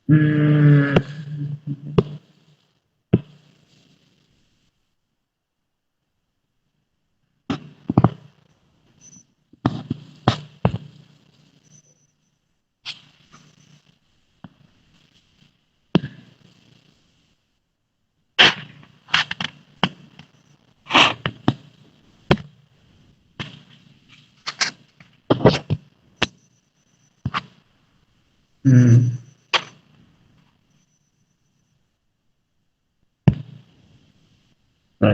Mm, mm,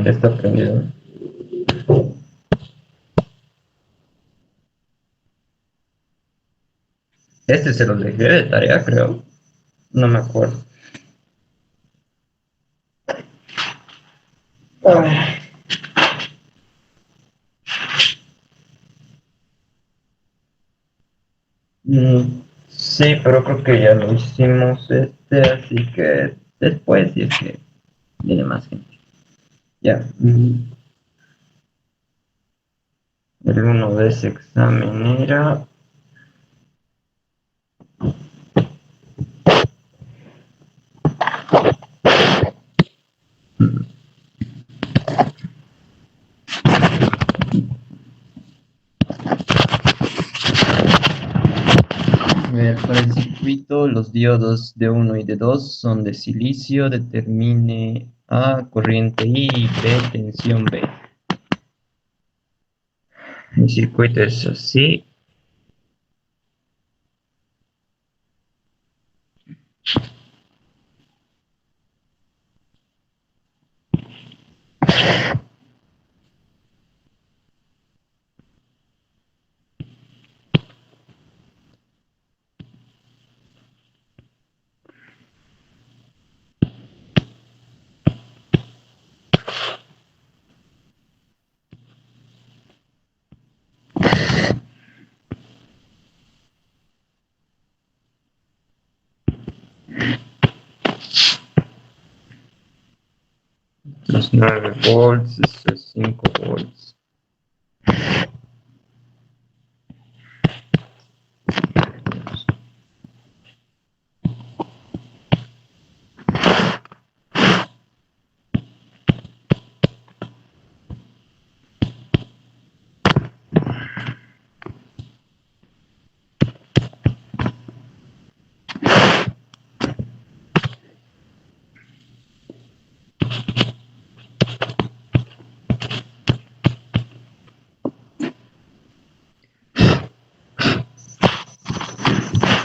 ya está prendido. Este se lo dejé de tarea, creo. No me acuerdo. Ah, sí, pero creo que ya lo hicimos así que después, si es que viene más gente. Ya. El uno de ese examen era. A ver, para el circuito, los diodos de uno y de 2 son de silicio. Determine A, corriente I y B, tensión B. El circuito es así. Los 9 volts, esto es 5 volts.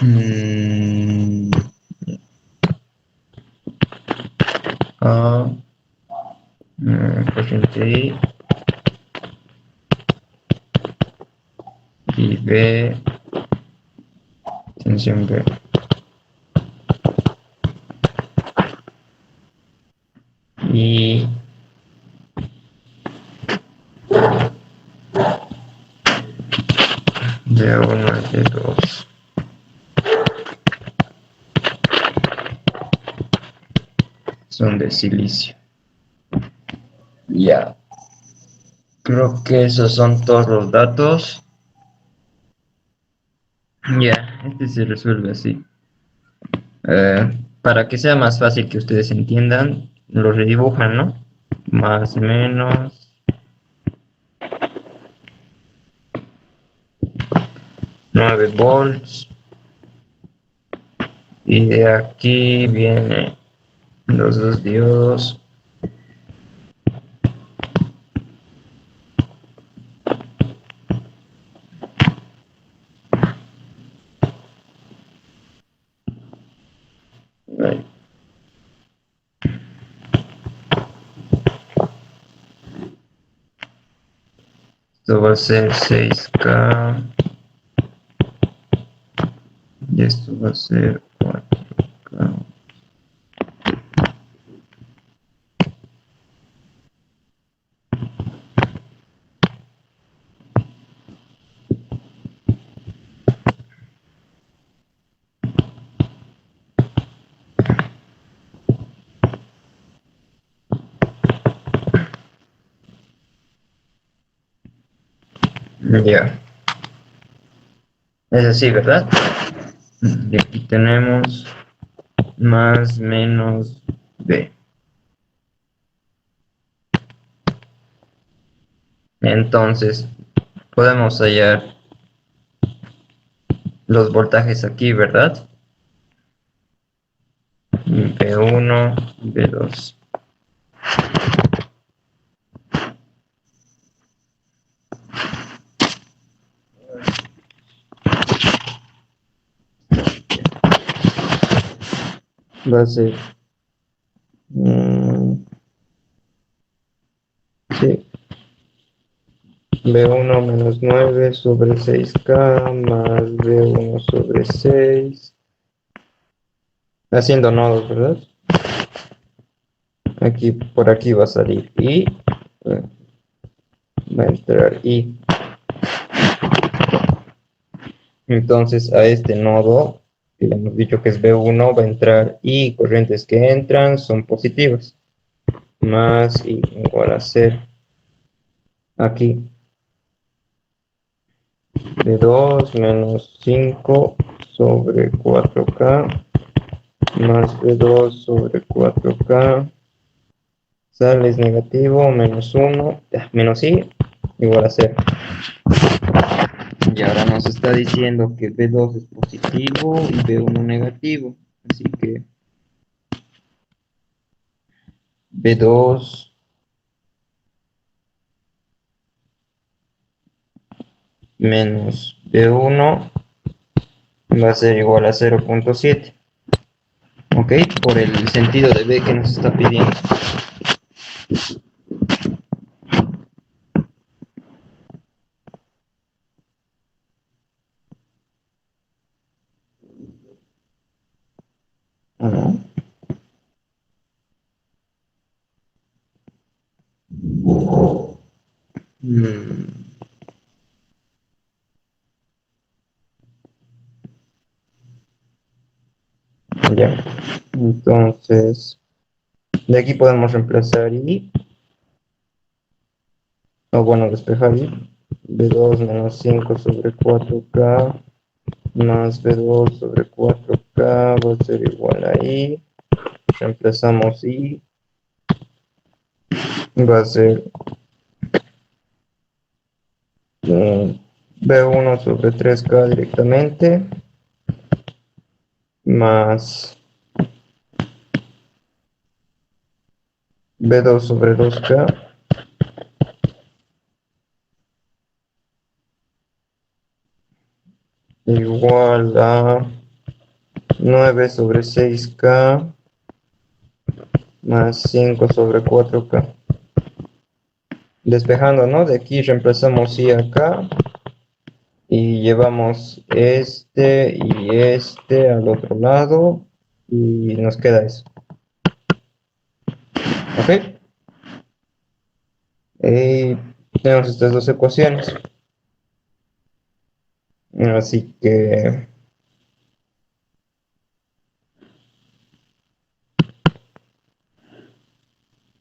Mm, A, corriente I y B, tensión B. Y de uno y de 2 son de silicio. Ya, creo que esos son todos los datos. Ya, este se resuelve así. Para que sea más fácil que ustedes entiendan, lo redibujan, ¿no? Más o menos 9 volts. Y de aquí vienen los dos diodos. Esto va a ser 6K y esto va a ser 4K. Ya, es así, ¿verdad? Y aquí tenemos más menos B. Entonces, podemos hallar los voltajes aquí, ¿verdad? B1, B2. Va a ser sí, B1 menos 9 sobre 6K más B1 sobre 6. Haciendo nodos, ¿verdad? Aquí, por aquí va a salir I. Va a entrar I. Entonces a este nodo, que le hemos dicho que es B1, va a entrar I. Corrientes que entran son positivas. Más I igual a 0. Aquí. B2 menos 5 sobre 4K más B2 sobre 4K. Sale es negativo, menos 1, menos I igual a 0. Y ahora nos está diciendo que B2 es positivo y B1 negativo. Así que B2 menos B1 va a ser igual a 0.7. ¿Ok? Por el sentido de B que nos está pidiendo. ¿No? Ya. Entonces, de aquí podemos reemplazar I, o bueno, despejar I. B2 menos 5 sobre 4K más B2 sobre 4K va a ser igual a I. Reemplazamos I. Va a ser B1 sobre 3K directamente. Más B2 sobre 2K. Igual a 9 sobre 6K más 5 sobre 4K. Despejando, ¿no? De aquí reemplazamos I acá y llevamos este y este al otro lado y nos queda eso. ¿Ok? Y tenemos estas dos ecuaciones. Así que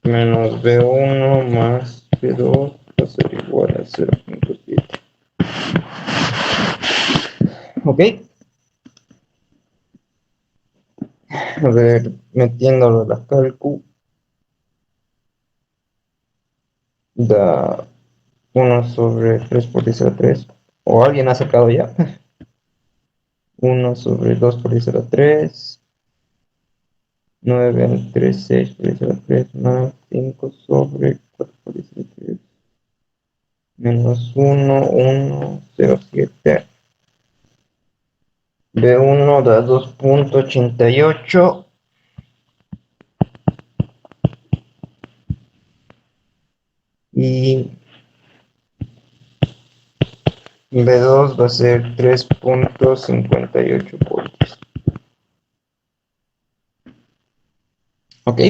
menos B1 más B2 va a ser igual a 0.7. ¿Ok? A ver, metiéndolo en la calcu, da 1 sobre 3 por 10 a la 3. ¿O alguien ha sacado ya? 1 sobre 2 por 10 a la 3. 9 entre 6 por 10 a la 3 más 5 sobre 4 por 10 a la 3. Menos 1, 1, 0, 7. B1 da 2.88. Y B2 va a ser 3.58 voltios. ¿Ok?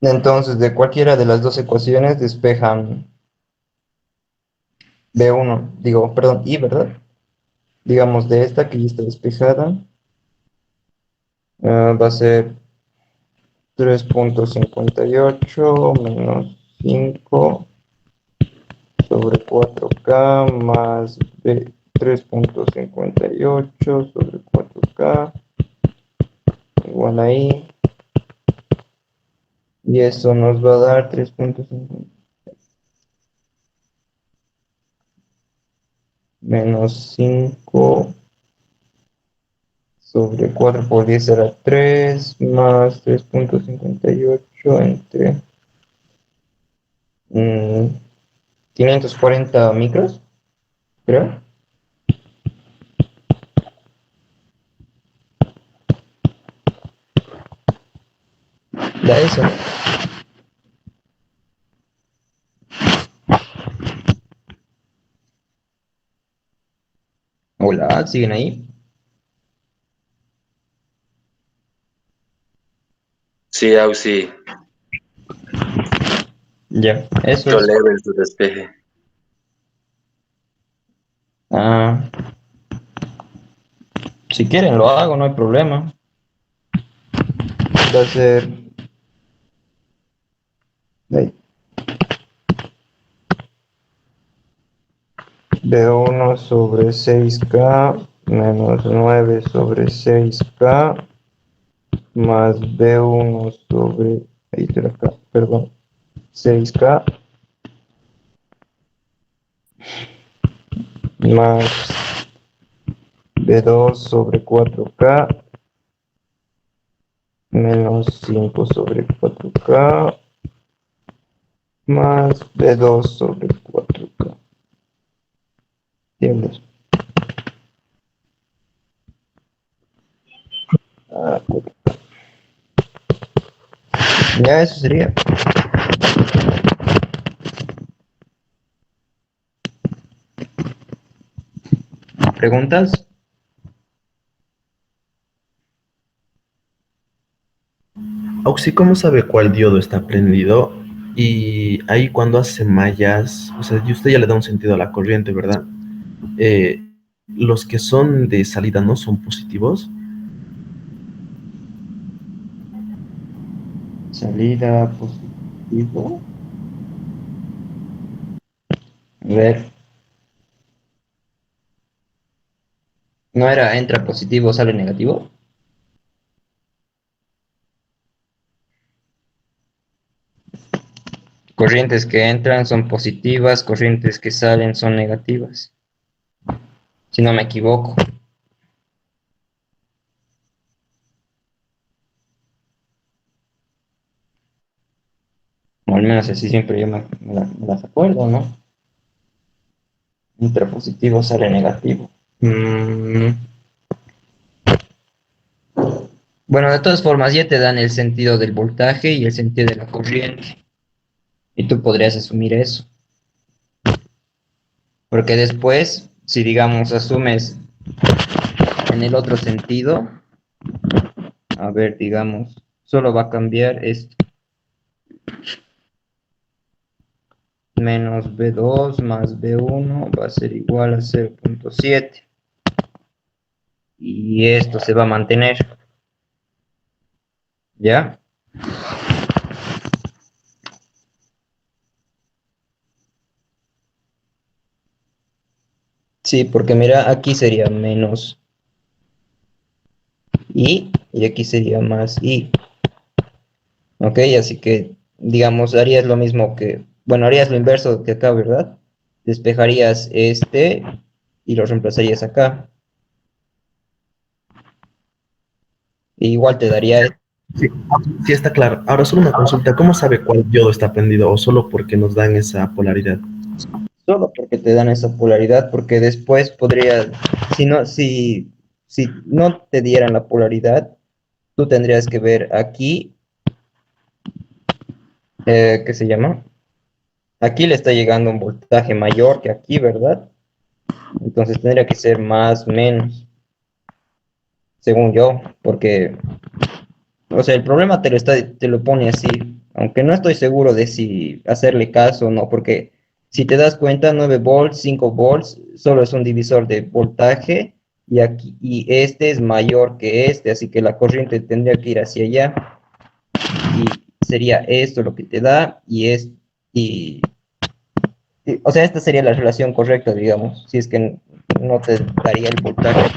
Entonces, de cualquiera de las dos ecuaciones despejan B1, digo, perdón, I, ¿verdad? Digamos, de esta que ya está despejada, va a ser 3.58 menos 5 sobre 4K más B 3.58 sobre 4K igual ahí. Y eso nos va a dar 3.50 menos 5 sobre 4 por 10 será 3 más 3.58 entre 540 micros, creo. Da eso, ¿no? Hola, ¿siguen ahí? Sí, Auxi, Ya, eso mucho es. leve en su despeje. Ah, si quieren lo hago, no hay problema. Va a ser ahí, B1 sobre 6K menos 9 sobre 6K más B1 sobre, ahí está acá, perdón, 6K más B2 sobre 4K menos 5 sobre 4K más B2 sobre 4K. ¿Entiendes? Ah, ya eso sería. ¿Preguntas? Auxi, ¿cómo sabe cuál diodo está prendido? Y ahí cuando hace mallas, o sea, y usted ya le da un sentido a la corriente, ¿verdad? Eh, los que son de salida no son positivos. Salida positivo. A ver, ¿no era entra positivo, sale negativo? Corrientes que entran son positivas, corrientes que salen son negativas. Si no me equivoco. O al menos así siempre yo me las acuerdo, ¿no? Entra positivo, sale negativo. Bueno, de todas formas ya te dan el sentido del voltaje y el sentido de la corriente. Y tú podrías asumir eso. Porque después, si digamos asumes en el otro sentido, a ver, digamos, solo va a cambiar esto. Menos B2 más B1 va a ser igual a 0.7. Y esto se va a mantener. ¿Ya? Sí, porque mira, aquí sería menos y aquí sería más I. ¿Ok? Así que, digamos, harías lo mismo que, bueno, harías lo inverso que acá, ¿verdad? Despejarías este y lo reemplazarías acá. E igual te daría Sí, sí está claro. Ahora solo una consulta, ¿cómo sabe cuál diodo está prendido o solo porque nos dan esa polaridad? solo porque te dan esa polaridad, porque después podría, si no te dieran la polaridad, tú tendrías que ver aquí, ¿qué se llama? Aquí le está llegando un voltaje mayor que aquí, ¿verdad? Entonces tendría que ser más, menos, según yo, porque, o sea, el problema te lo pone así, aunque no estoy seguro de si hacerle caso o no, porque si te das cuenta, 9 volts, 5 volts, solo es un divisor de voltaje y aquí, y este es mayor que este, así que la corriente tendría que ir hacia allá. y sería esto lo que te da y, o sea, esta sería la relación correcta, digamos, si es que no te daría el voltaje.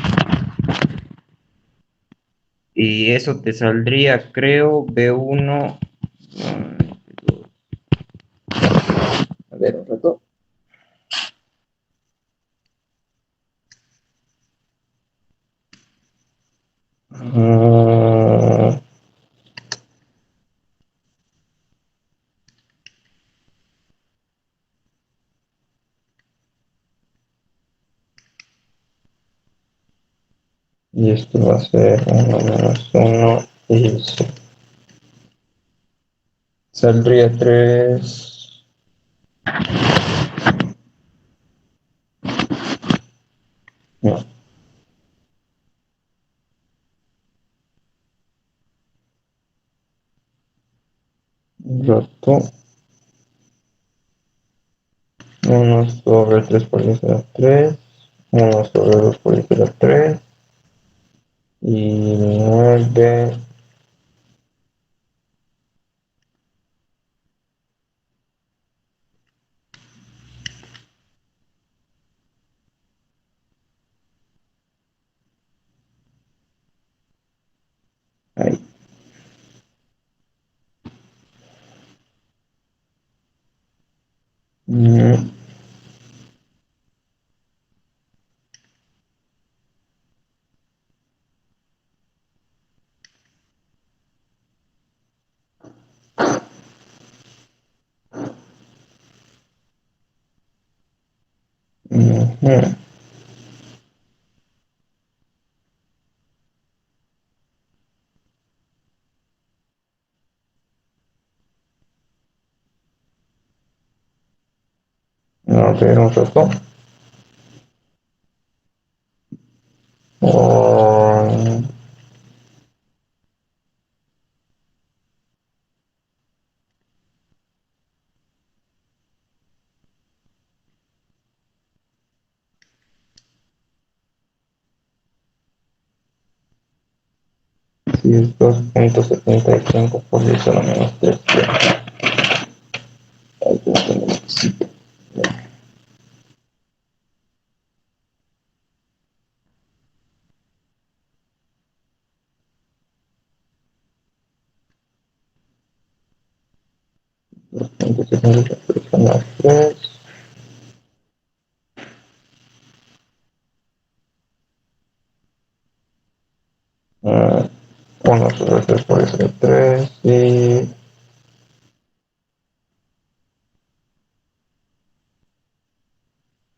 Y eso te saldría, creo, B1. A ver, un rato. Ah, y esto va a ser 1 menos 1 y saldría 3. No, un rato. 1/3 por 10 a la 3. 1/2 por 10 a la 3. Y 9. Ahí. Mm, ujú. A ver, un rato. Oh, sí, es 2,75 por 10 a la menos 3. Ahí tengo el requisito. 2,75 más 3. 1/3 por 10 a la 3 y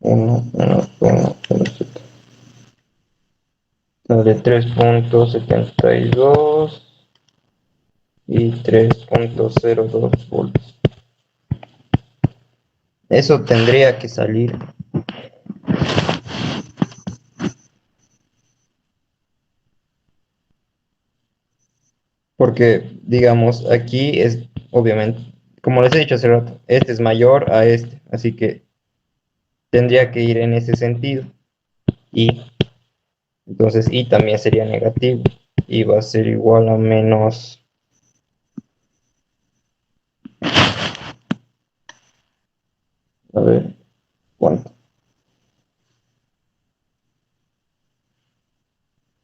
1 menos 1,7. De 3,72 y 3,02 volts. Eso tendría que salir porque, digamos, aquí es obviamente, como les he dicho hace rato, este es mayor a este, así que tendría que ir en ese sentido. Y entonces y también sería negativo y va a ser igual a menos, a ver, ¿cuánto?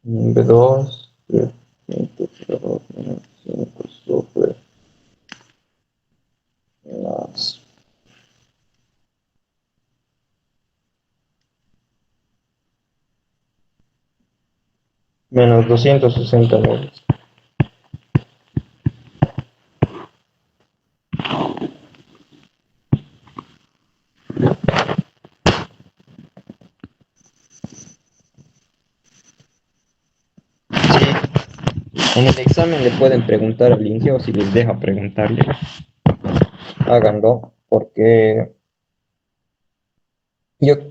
B2, 3.02 menos 5 sobre más menos 260 volts. Sí, en el examen le pueden preguntar al Inge o si les deja preguntarle, háganlo, porque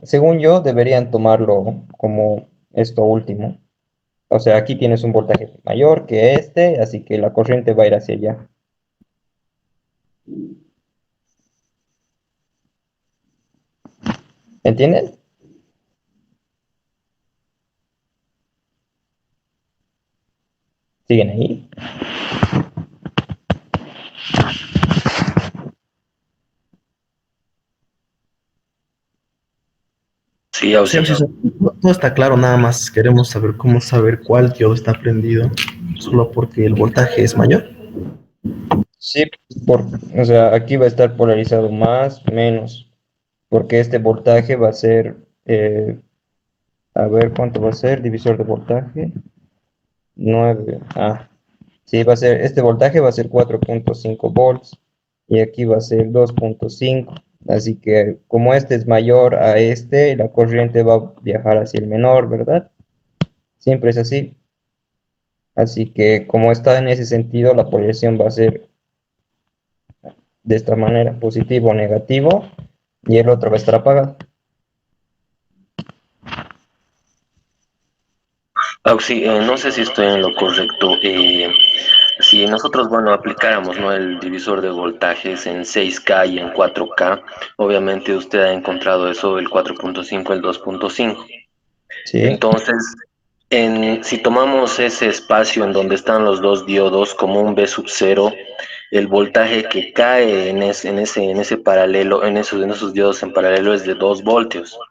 según yo, deberían tomarlo como esto último. O sea, aquí tienes un voltaje mayor que este, así que la corriente va a ir hacia allá. ¿Entiendes? ¿Siguen ahí? Sí, Sí, Auxi. sí, sí, todo está claro, nada más queremos saber cómo saber cuál diodo está prendido, solo porque el voltaje es mayor. Sí, o sea, aquí va a estar polarizado más, menos, porque este voltaje va a ser, a ver cuánto va a ser, divisor de voltaje, 9. Sí, este voltaje va a ser 4.5 volts y aquí va a ser 2.5. Así que como este es mayor a este, la corriente va a viajar hacia el menor, ¿verdad? Siempre es así. Así que como está en ese sentido, la polarización va a ser de esta manera, positivo o negativo, y el otro va a estar apagado. Auxi, no sé si estoy en lo correcto. Si nosotros, bueno, aplicáramos, ¿no?, el divisor de voltajes en 6K y en 4K, obviamente usted ha encontrado eso, el 4.5, el 2.5. Sí. Entonces, si tomamos ese espacio en donde están los dos diodos como un V sub cero, el voltaje que cae en ese paralelo, en esos diodos en paralelo es de 2 voltios. Ujú.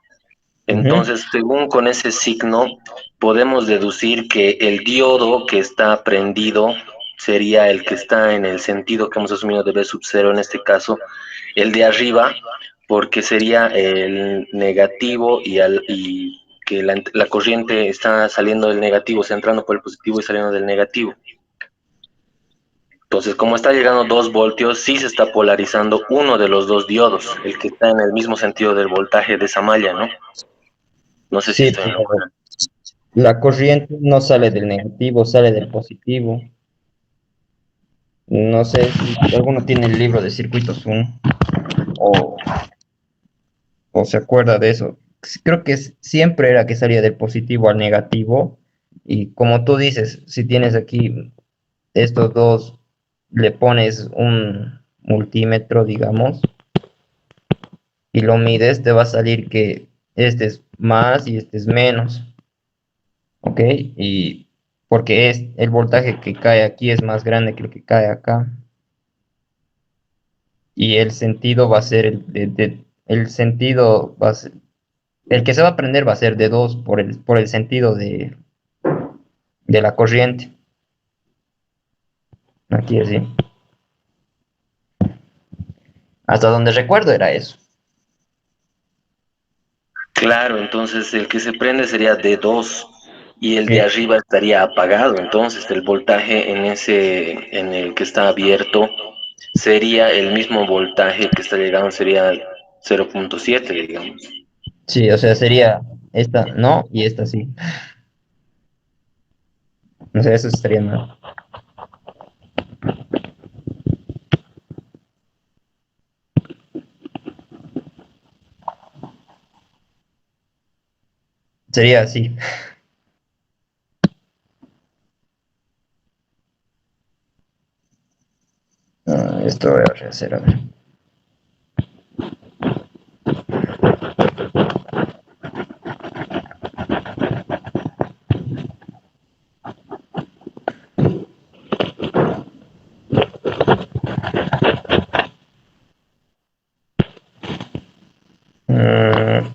Entonces, según con ese signo, podemos deducir que el diodo que está prendido sería el que está en el sentido que hemos asumido de V sub cero, en este caso, el de arriba, porque sería el negativo y que la corriente está saliendo del negativo, o sea, entrando por el positivo y saliendo del negativo. Entonces, como está llegando 2 voltios, sí se está polarizando uno de los dos diodos, el que está en el mismo sentido del voltaje de esa malla, ¿no? No sé si Sí, estoy en lo pero correcto. la corriente no sale del negativo, sale del positivo. No sé si alguno tiene el libro de circuitos 1 o, o se acuerda de eso. Creo que siempre era que salía del positivo al negativo. Y como tú dices, si tienes aquí estos dos, le pones un multímetro, digamos, y lo mides, te va a salir que este es más y este es menos. ¿Ok? Y porque el voltaje que cae aquí es más grande que el que cae acá. Y el sentido va a ser el sentido va a ser, el que se va a prender va a ser de 2 por el sentido de la corriente. Aquí así. Hasta donde recuerdo era eso. Claro, entonces el que se prende sería D2 y el de Eh, arriba estaría apagado. Entonces el voltaje en el que está abierto sería el mismo voltaje que está llegando, sería 0.7, digamos. sí, o sea, sería esta no y esta sí. O sea, eso estaría mal. Sería así. Esto voy a rehacer, a ver. Mm,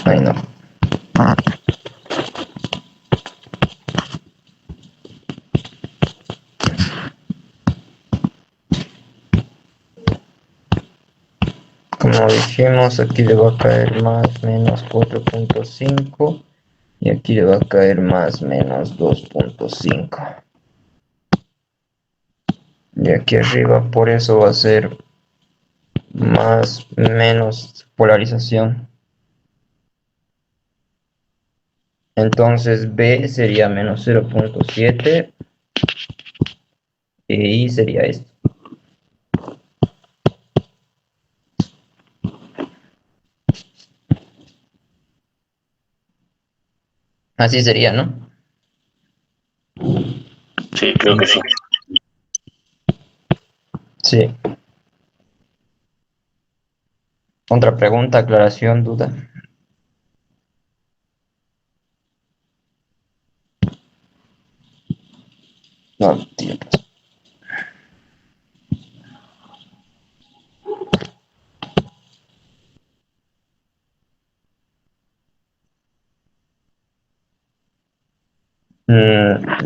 ay, no. Como dijimos, aquí le va a caer más menos 4.5 y aquí le va a caer más menos 2.5. Y aquí arriba por eso va a ser más menos polarización. Entonces B sería menos 0.7 e I sería esto. Así sería, ¿no? Sí, creo que sí. Sí. Otra pregunta, aclaración, duda. No, tío.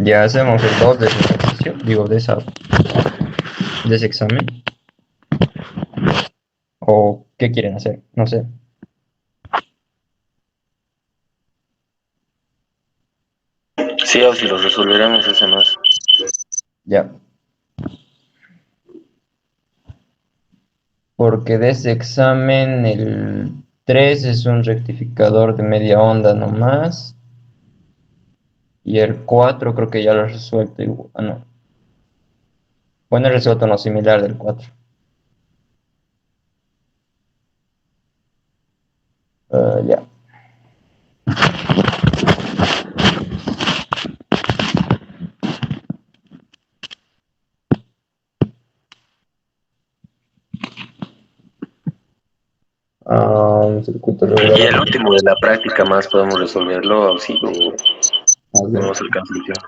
Ya hacemos el 2 de ese ejercicio, digo, de ese examen. ¿O qué quieren hacer? No sé. Sí, o si lo resolveremos ese más. Ya. Porque de ese examen el 3 es un rectificador de media onda nomás. Y el 4 creo que ya lo he resuelto. Ah, no. Bueno, he resuelto uno similar del 4. Ya. Un circuito Y el regular. último de la práctica más podemos resolverlo, si no, A no ver. nos alcanza el tiempo.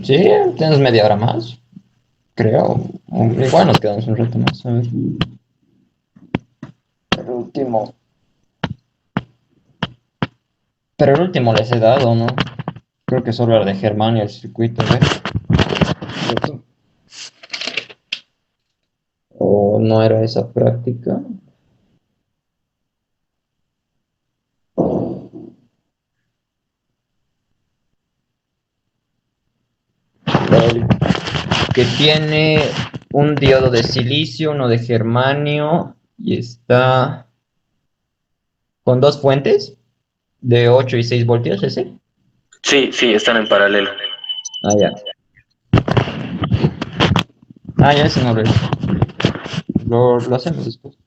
Sí, tienes media hora más, creo. Igual nos quedamos un rato más. A ver. El último. Pero el último les he dado, ¿no? Creo que solo era de Germania el circuito, ¿ves? ¿Cierto? ¿O no era esa práctica? El que tiene un diodo de silicio, uno de germanio, y está con dos fuentes de 8 y 6 voltios, ese. Sí, sí, están en paralelo. Ah, ya. Ah, ya, ese no lo he hecho. Lo hacemos después.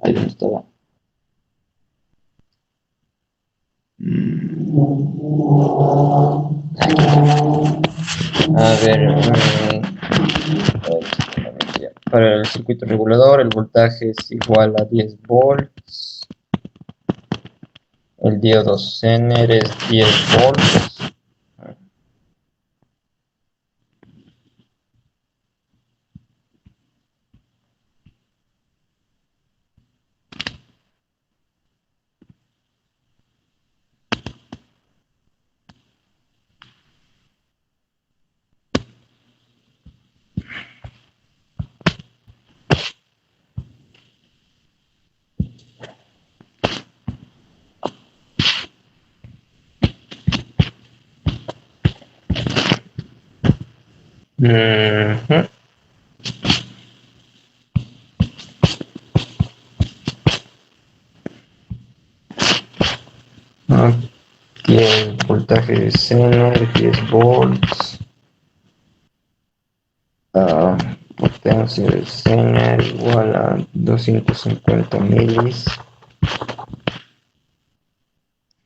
Ahí donde estaba. A ver, para el circuito regulador el voltaje es igual a 10 volts, el diodo Zener es 10 volts. Ujú. Aquí el voltaje de Zener 10 volts. Potencia de Zener igual a 250 milis.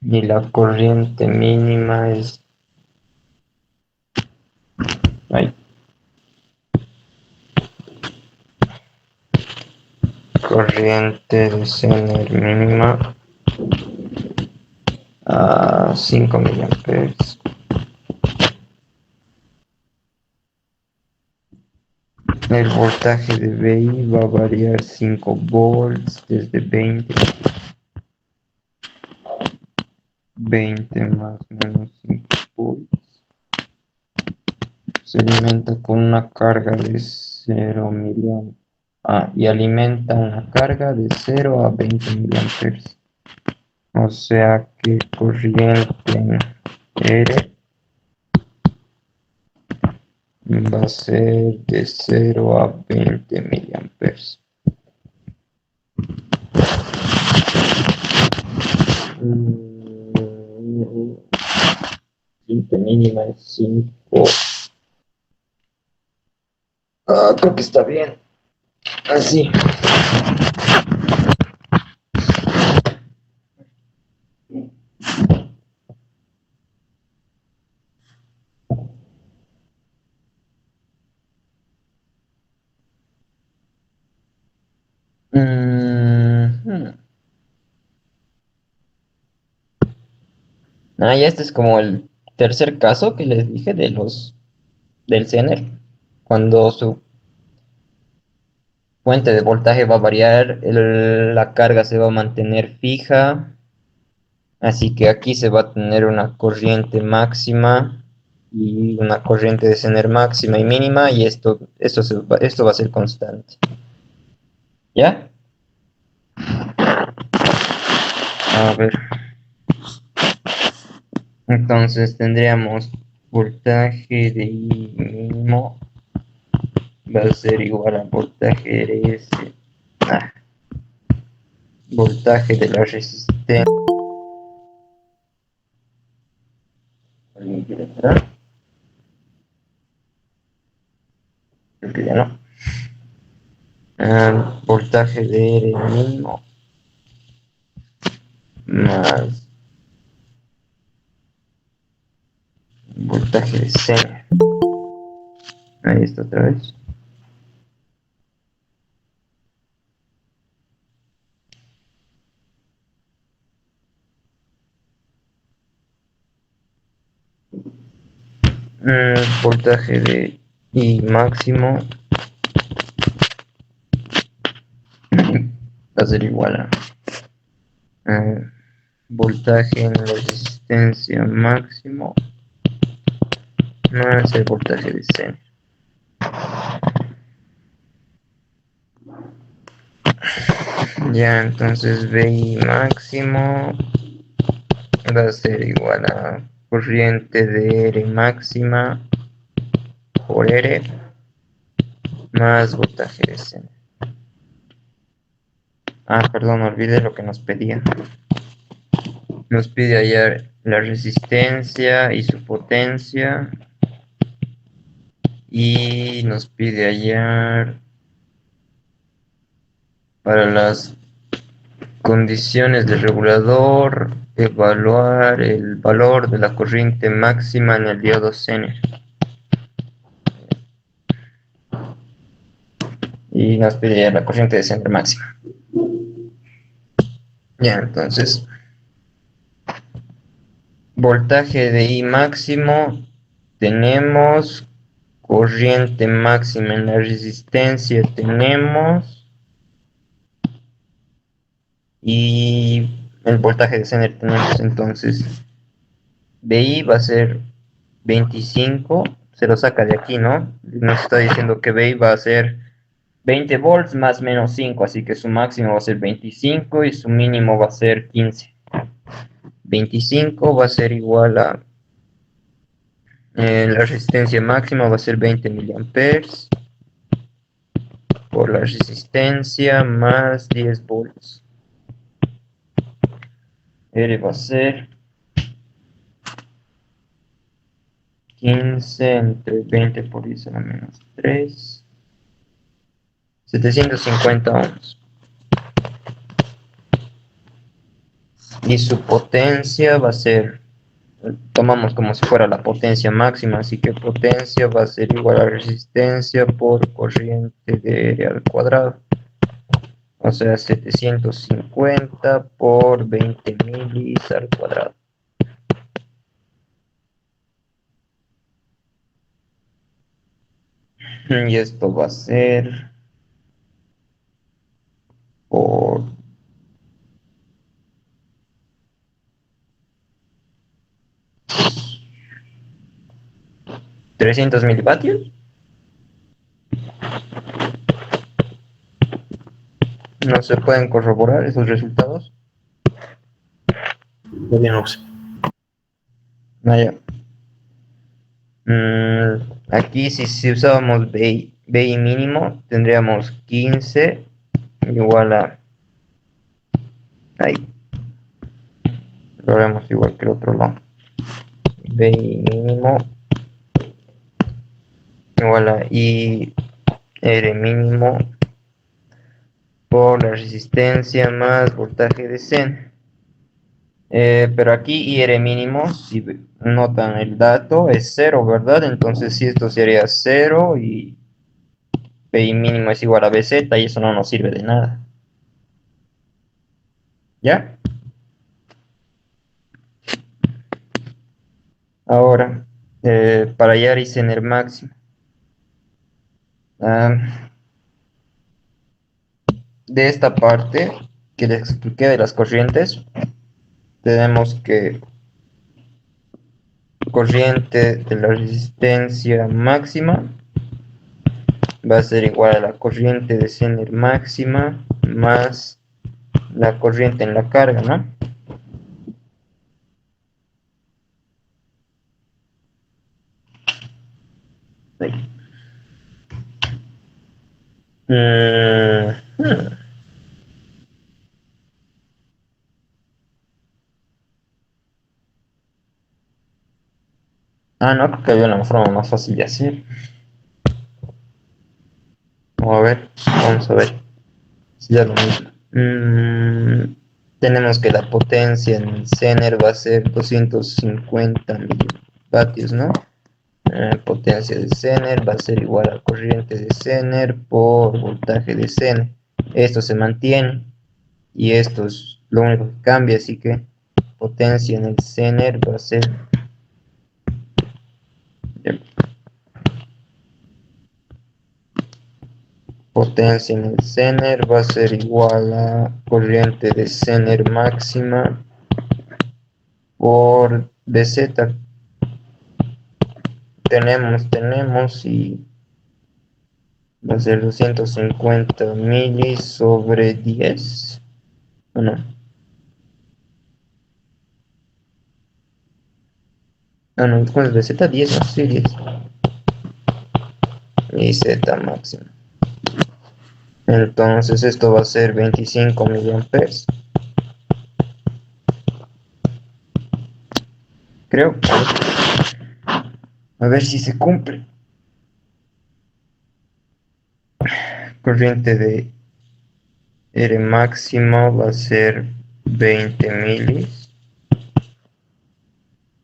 Y la corriente mínima es... Ay, corriente de Zener mínima a 5 miliamperes. El voltaje de BI va a variar 5 volts desde 20 más menos 5 volts. Se alimenta con una carga de 0 miliamperes. Y alimenta una carga de 0 a 20 miliamperes. O sea que corriente R va a ser de 0 a 20 miliamperes. Corriente mínima es 5 Creo que está bien. Así. Mm, ya este es como el tercer caso que les dije del Zener. Cuando su fuente de voltaje va a variar, la carga se va a mantener fija. Así que aquí se va a tener una corriente máxima y una corriente de Zener máxima y mínima, y esto va a ser constante. ¿Ya? A ver. Entonces tendríamos voltaje de I mínimo va a ser igual a voltaje de S. Voltaje de la resistencia. ¿Alguien quiere entrar? Creo que ya no. Voltaje de R mínimo más voltaje de C. Ahí está otra vez. Voltaje de I máximo va a ser igual a voltaje en la resistencia máximo más el voltaje de C. Ya, entonces VI máximo va a ser igual a corriente de R máxima por R más voltaje de C. Perdón, olvidé lo que nos pedía. Nos pide hallar la resistencia y su potencia. Y nos pide hallar para las condiciones del regulador, evaluar el valor de la corriente máxima en el diodo Zener. Y nos pide hallar la corriente de Zener máxima. Ya, entonces, voltaje de I máximo, tenemos corriente máxima en la resistencia, tenemos, y el voltaje de Zener tenemos. Entonces BI va a ser 25, se lo saca de aquí, ¿no? Nos está diciendo que BI va a ser 20 volts más menos 5, así que su máximo va a ser 25 y su mínimo va a ser 15. 25 va a ser igual a la resistencia máxima va a ser 20 miliamperes por la resistencia más 10 volts. R va a ser 15 entre 20 por 10 a la menos 3. 750 ohms. Y su potencia va a ser, tomamos como si fuera la potencia máxima, así que potencia va a ser igual a resistencia por corriente de R al cuadrado. O sea, 750 por 20 milis al cuadrado. Y esto va a ser por 300 milivatios. No se pueden corroborar esos resultados. Muy bien, Ox. Ya. Aquí si usábamos BI mínimo, tendríamos 15 igual a... Ahí. Lo haremos igual que el otro lado. BI mínimo igual a I R mínimo por la resistencia más voltaje de Zen. Pero aquí IR mínimo, si notan el dato, es cero, ¿verdad? Entonces si esto sería cero y PI mínimo es igual a BZ y eso no nos sirve de nada. ¿Ya? Ahora, para hallar Isener máximo. Ah, de esta parte que les expliqué de las corrientes, tenemos que corriente de la resistencia máxima va a ser igual a la corriente de Zener máxima más la corriente en la carga, ¿no? Ahí. Hmm. Ah, no, creo que había una forma más fácil de hacer. Vamos a ver si ya lo mismo. Tenemos que la potencia en el Zener va a ser 250 milivoltios, ¿no? Potencia de Zener va a ser igual a corriente de Zener por voltaje de Zener. Esto se mantiene y esto es lo único que cambia, así que potencia en el Zener va a ser potencia en el Zener va a ser igual a corriente de Zener máxima por BZ. Tenemos y va a ser 250 mili sobre 10. ¿O no? Ah, no, ¿cuál es BZ? 10, no, sí, 10. Y Z máxima. Entonces esto va a ser 25 miliamperes. Creo. A ver si se cumple. Corriente de R máximo va a ser 20 milis.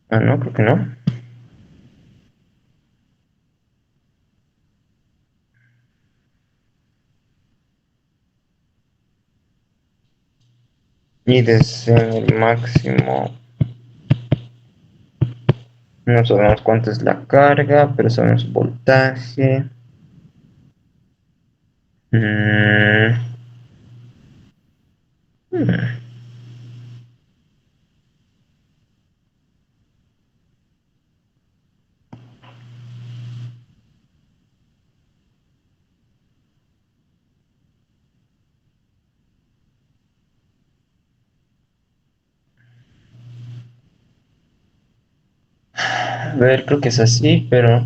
Ah, no, creo que no. Y de R máximo no sabemos cuánto es la carga, pero sabemos voltaje. Mm, mm. A ver, creo que es así, pero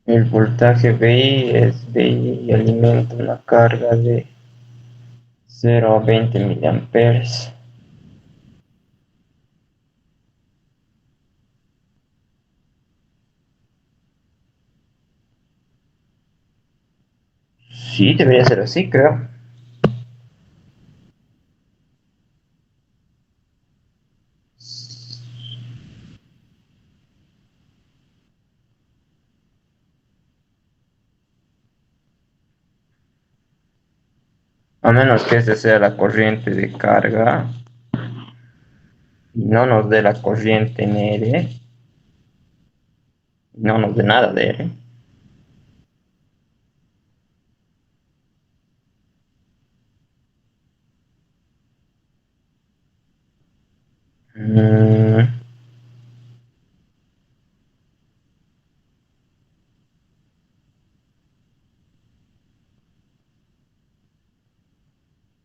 el voltaje VI es VI y alimenta una carga de 0 a 20 miliamperes. Sí, debería ser así, creo. A menos que esta sea la corriente de carga y no nos dé la corriente en R, no nos dé nada de R. Mm,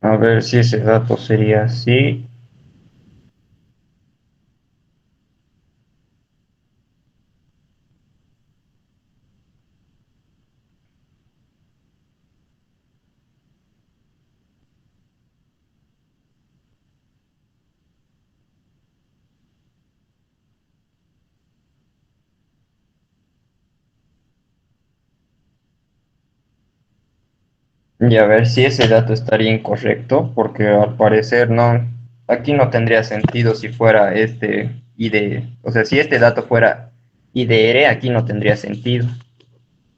a ver si ese dato sería así. Y a ver si ese dato estaría incorrecto, porque al parecer no, aquí no tendría sentido si fuera este ID, o sea, si este dato fuera IDR, aquí no tendría sentido,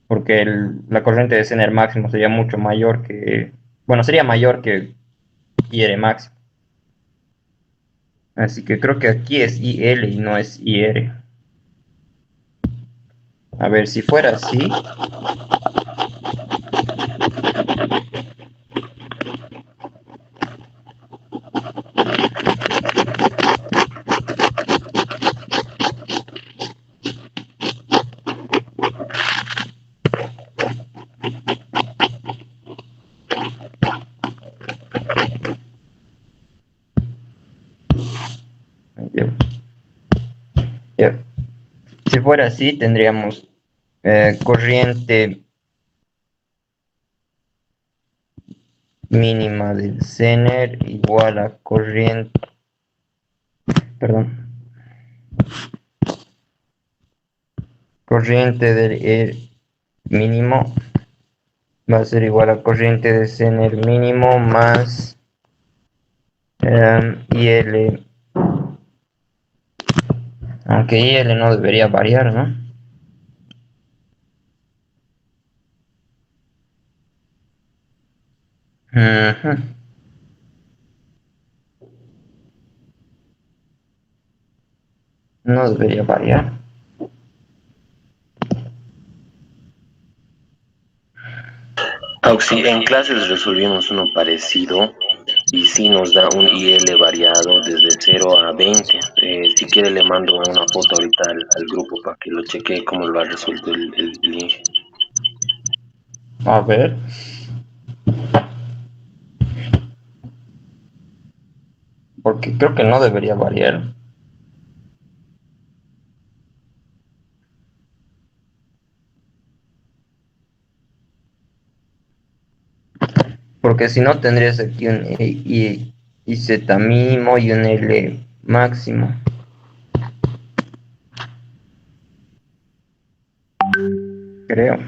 porque la corriente de Zener máximo sería mucho mayor que, bueno, sería mayor que IR máximo. Así que creo que aquí es IL y no es IR. A ver, si fuera así, ya, ya. Si fuera así, tendríamos corriente mínima del Zener igual a corriente, perdón, corriente del mínimo va a ser igual a corriente de Zener mínimo más IL, aunque IL no debería variar, ¿no? Ujú. No debería variar. Auxi, en clases resolvimos uno parecido y sí nos da un IL variado desde 0 a 20. Si quiere le mando una foto ahorita al grupo para que lo cheque cómo lo ha resuelto el Inge. A ver, porque creo que no debería variar. Porque si no tendrías aquí un I Z mínimo y un L máximo. Creo.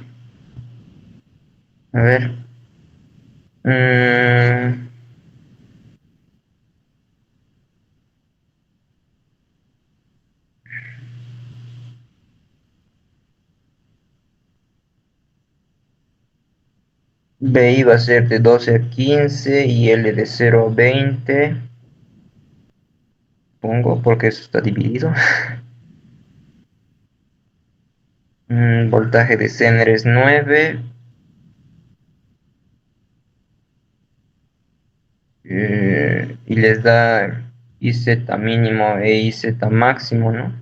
A ver. Mm, BI va a ser de 12 a 15 y L de 0 a 20. Pongo porque eso está dividido. Voltaje de Zener es 9. Y les da IZ mínimo e IZ máximo, ¿no?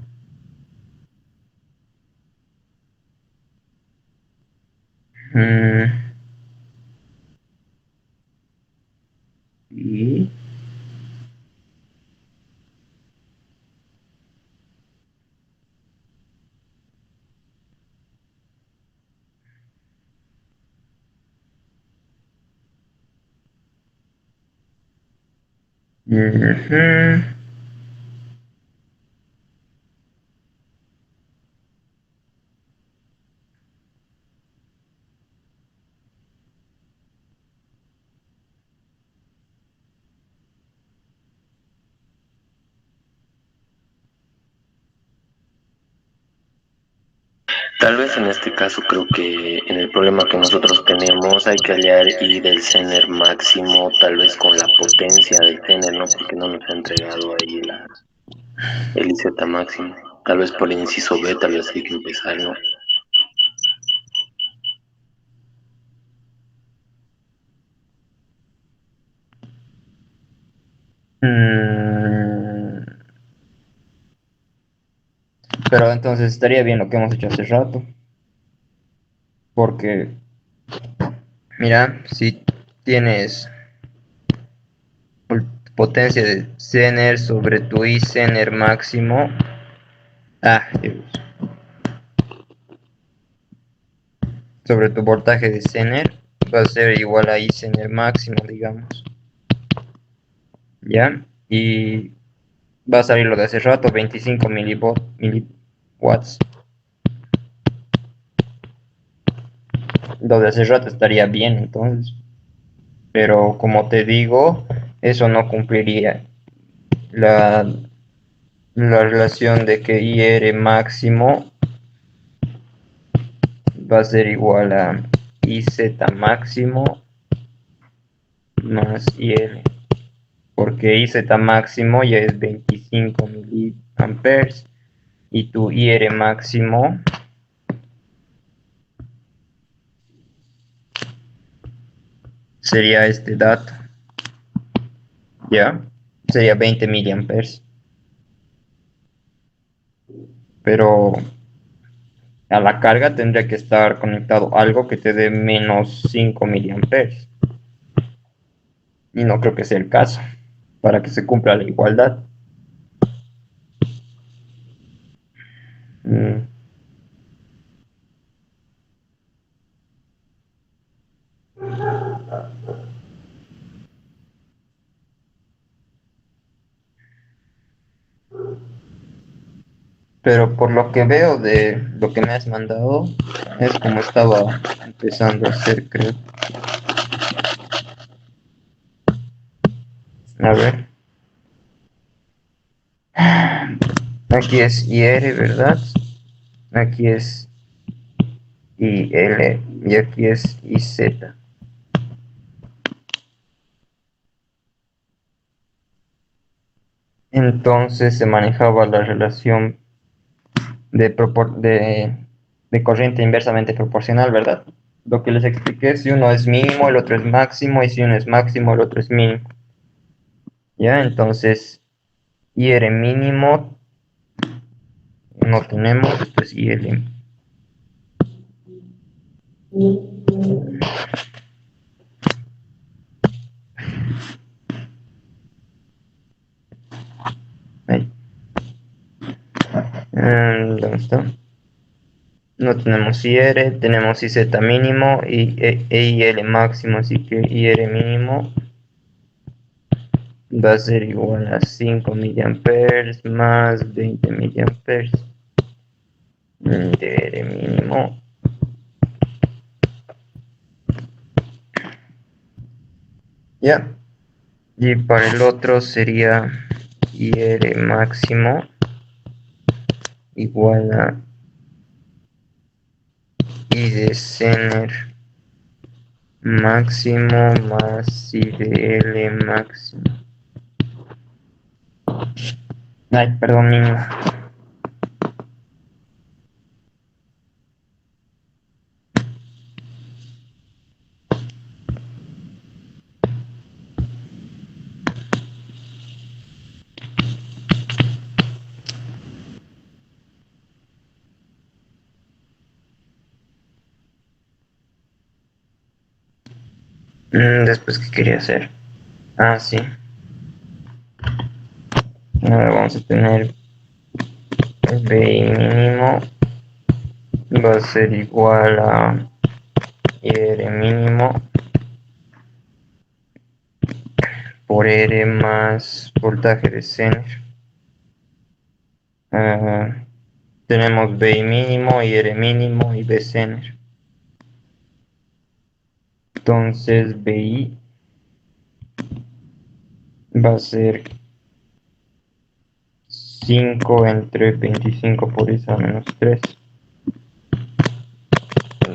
Mm, y ujú. Tal vez en este caso creo que en el problema que nosotros tenemos hay que hallar I del Zener máximo, tal vez con la potencia del Zener, ¿no? Porque no nos ha entregado ahí el IZ máximo. Tal vez por el inciso B, tal vez hay que empezar, ¿no? Mm, pero entonces estaría bien lo que hemos hecho hace rato. Porque, mira, si tienes potencia de Zener sobre tu I Zener máximo. Dios, sobre tu voltaje de Zener va a ser igual a I Zener máximo, digamos. ¿Ya? Y va a salir lo de hace rato, 25 miliwatts. Lo de hace rato estaría bien, entonces. pero como te digo, eso no cumpliría la, la relación de que IR máximo va a ser igual a IZ máximo más IL, porque IZ máximo ya es 25 miliamperes y tu IR máximo sería este dato, ¿ya? Sería 20 miliamperes, pero a la carga tendría que estar conectado algo que te dé menos 5 miliamperes. Y no creo que sea el caso para que se cumpla la igualdad. Mm, Pero por lo que veo de lo que me has mandado, es como estaba empezando a hacer, creo. A ver. Aquí es IR, ¿verdad? Aquí es IL y aquí es IZ. Entonces se manejaba la relación de corriente inversamente proporcional, ¿verdad? Lo que les expliqué, si uno es mínimo, el otro es máximo, y si uno es máximo, el otro es mínimo. ¿Ya? Entonces, IR mínimo no tenemos, esto es IL. Ahí. ¿Dónde está? No tenemos IR, tenemos IZ mínimo y IL máximo, así que IR mínimo va a ser igual a 5 miliamperes más 20 miliamperes de IR mínimo. Ya. Y para el otro sería IR máximo igual a I de Zener máximo más I de L máximo. Ay, perdón, mínimo. Después, ¿qué quería hacer? Ah, sí. Ahora vamos a tener el BI mínimo va a ser igual a IR mínimo por R más voltaje de Zener. Tenemos BI mínimo, IR mínimo y B Zener. Entonces BI va a ser 5 entre 25 por esa menos 3.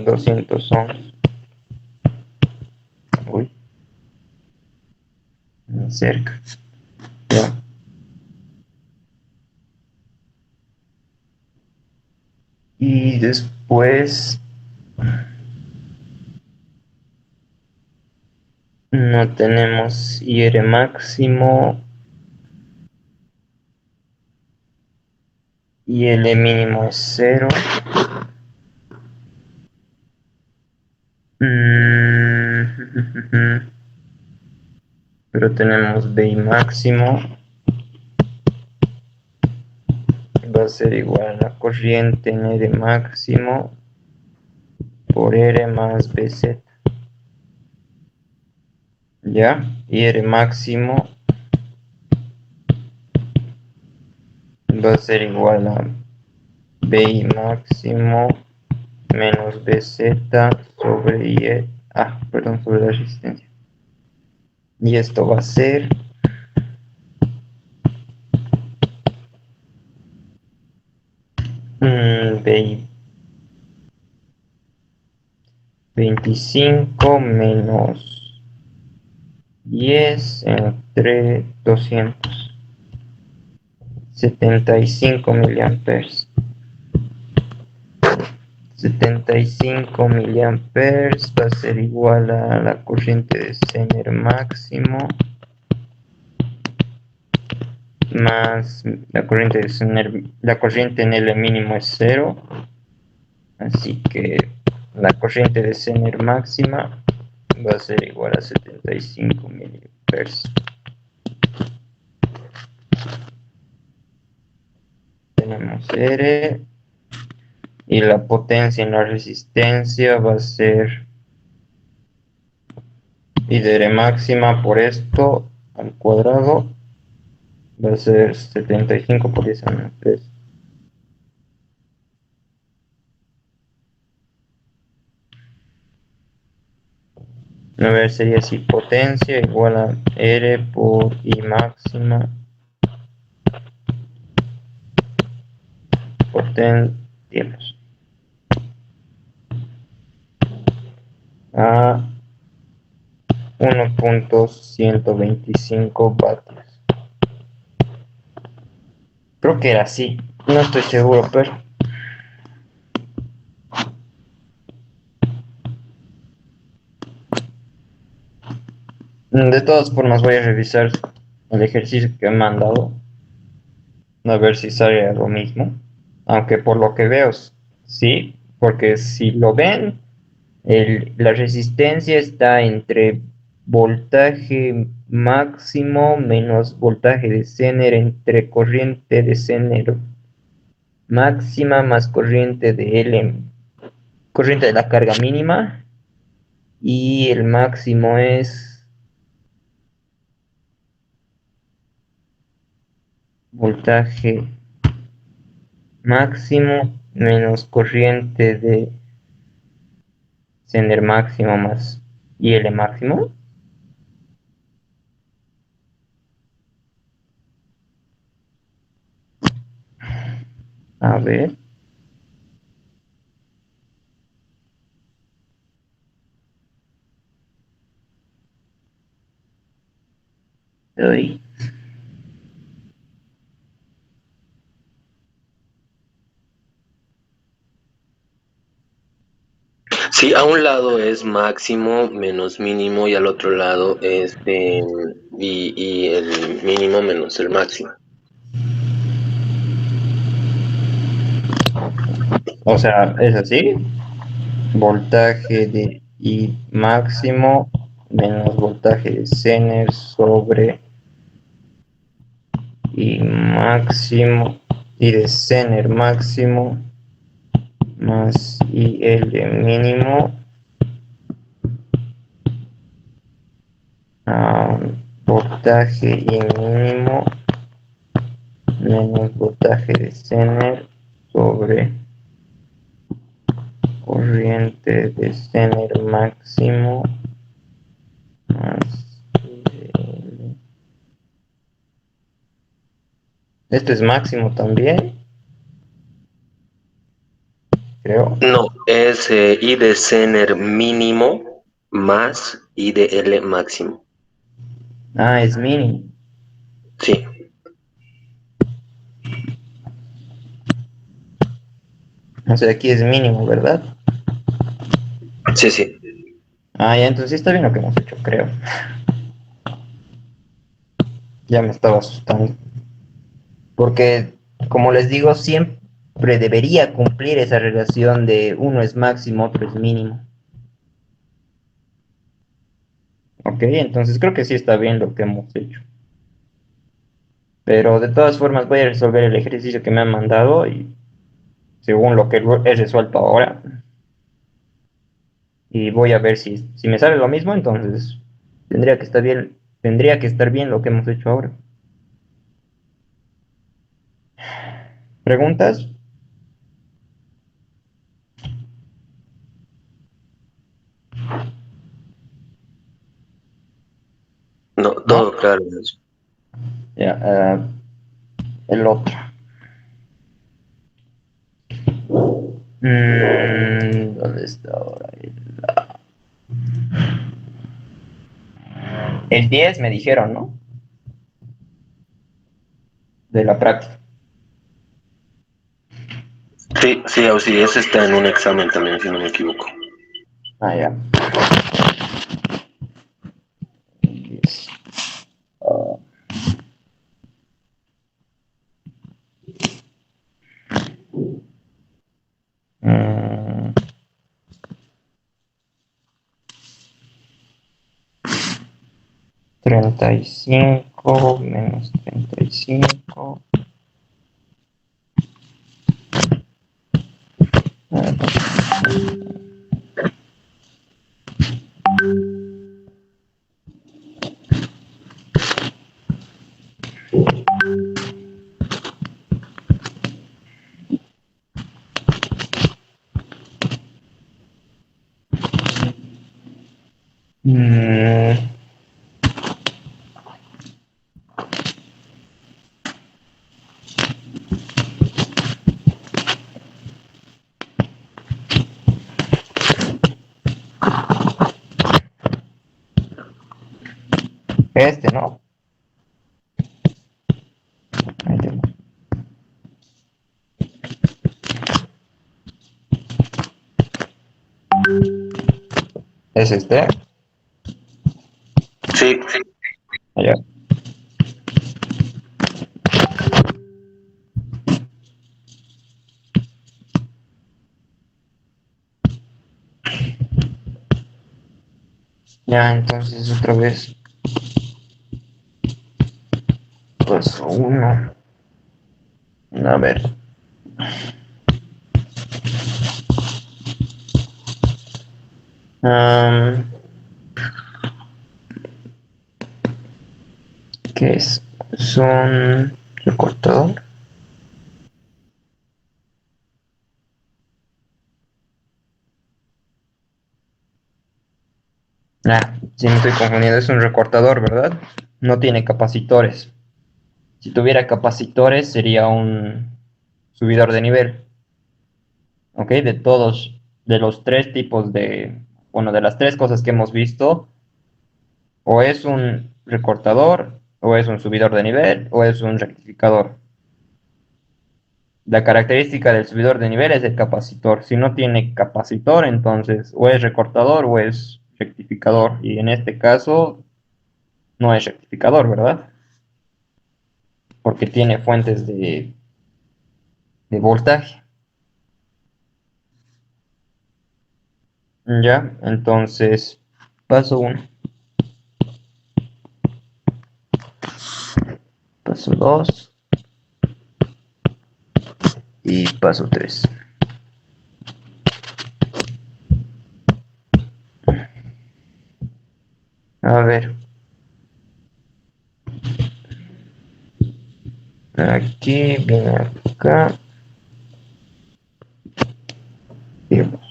200 ohms. Uy, cerca. Ya. Y después no tenemos IR máximo y L mínimo es 0. Pero tenemos BI máximo va a ser igual a la corriente en R máximo por R más BZ. ¿Ya? Y R máximo va a ser igual a BI máximo menos BZ sobre IE, perdón, sobre la resistencia. Y esto va a ser 25 menos 10 entre 275 miliamperes. 75 miliamperes va a ser igual a la corriente de Zener máximo más la corriente de Zener, la corriente en L mínimo es 0, así que la corriente de Zener máxima va a ser igual a 75 miliamperes. Tenemos R y la potencia en la resistencia va a ser I de R máxima por esto al cuadrado va a ser 75 por 10 a menos 3. A ver, sería así, potencia igual a R por I máxima potencia a 1.125 vatios. Creo que era así, no estoy seguro, pero de todas formas voy a revisar el ejercicio que me han dado, a ver si sale lo mismo. Aunque por lo que veo, sí, porque si lo ven, la resistencia está entre voltaje máximo menos voltaje de Zener entre corriente de Zener máxima más corriente de L, corriente de la carga mínima, y el máximo es voltaje máximo menos corriente de Zener máximo más IL máximo. A ver. Uy. Sí, a un lado es máximo menos mínimo y al otro lado es y el mínimo menos el máximo. O sea, es así. Voltaje de I máximo menos voltaje de Zener sobre I máximo y de Zener máximo más IL mínimo a voltaje I mínimo menos voltaje de Zener sobre corriente de Zener máximo más IL. Esto es máximo también, creo. No, es I de Zener mínimo más I de L máximo. Ah, es mínimo. Sí, O sea, aquí es mínimo, ¿verdad? sí, sí. Ah, ya, entonces sí está bien lo que hemos hecho, creo. Ya me estaba asustando. Porque, como les digo, siempre debería cumplir esa relación de uno es máximo, otro es mínimo. Ok, entonces creo que sí está bien lo que hemos hecho. Pero de todas formas voy a resolver el ejercicio que me han mandado y según lo que he resuelto ahora. Y voy a ver si me sale lo mismo, entonces tendría que estar bien lo que hemos hecho ahora. ¿Preguntas? todo claro. Eso. Ya, el otro. ¿Dónde está ahora? El 10 me dijeron, ¿no? De la práctica. Sí, sí, o sí, ese está en un examen también, si no me equivoco. Ah, ya. 10. Ah, mm, 35 menos 35. Mm, este, ¿no? Ahí tengo. ¿Es este? Sí, sí. Allá. Ya, entonces otra vez paso uno. A ver. Am, ¿Qué es? Son recortador. Ah, si me estoy confundiendo, es un recortador, ¿verdad? No tiene capacitores. Si tuviera capacitores sería un subidor de nivel, ¿ok? De todos, de los tres tipos de, bueno, de las tres cosas que hemos visto, o es un recortador, o es un subidor de nivel, o es un rectificador. La característica del subidor de nivel es el capacitor. Si no tiene capacitor, entonces o es recortador o es rectificador. Y en este caso no es rectificador, ¿verdad? Porque tiene fuentes de voltaje. Ya, entonces paso 1, paso 2 y paso 3. A ver, aquí viene acá. Digamos.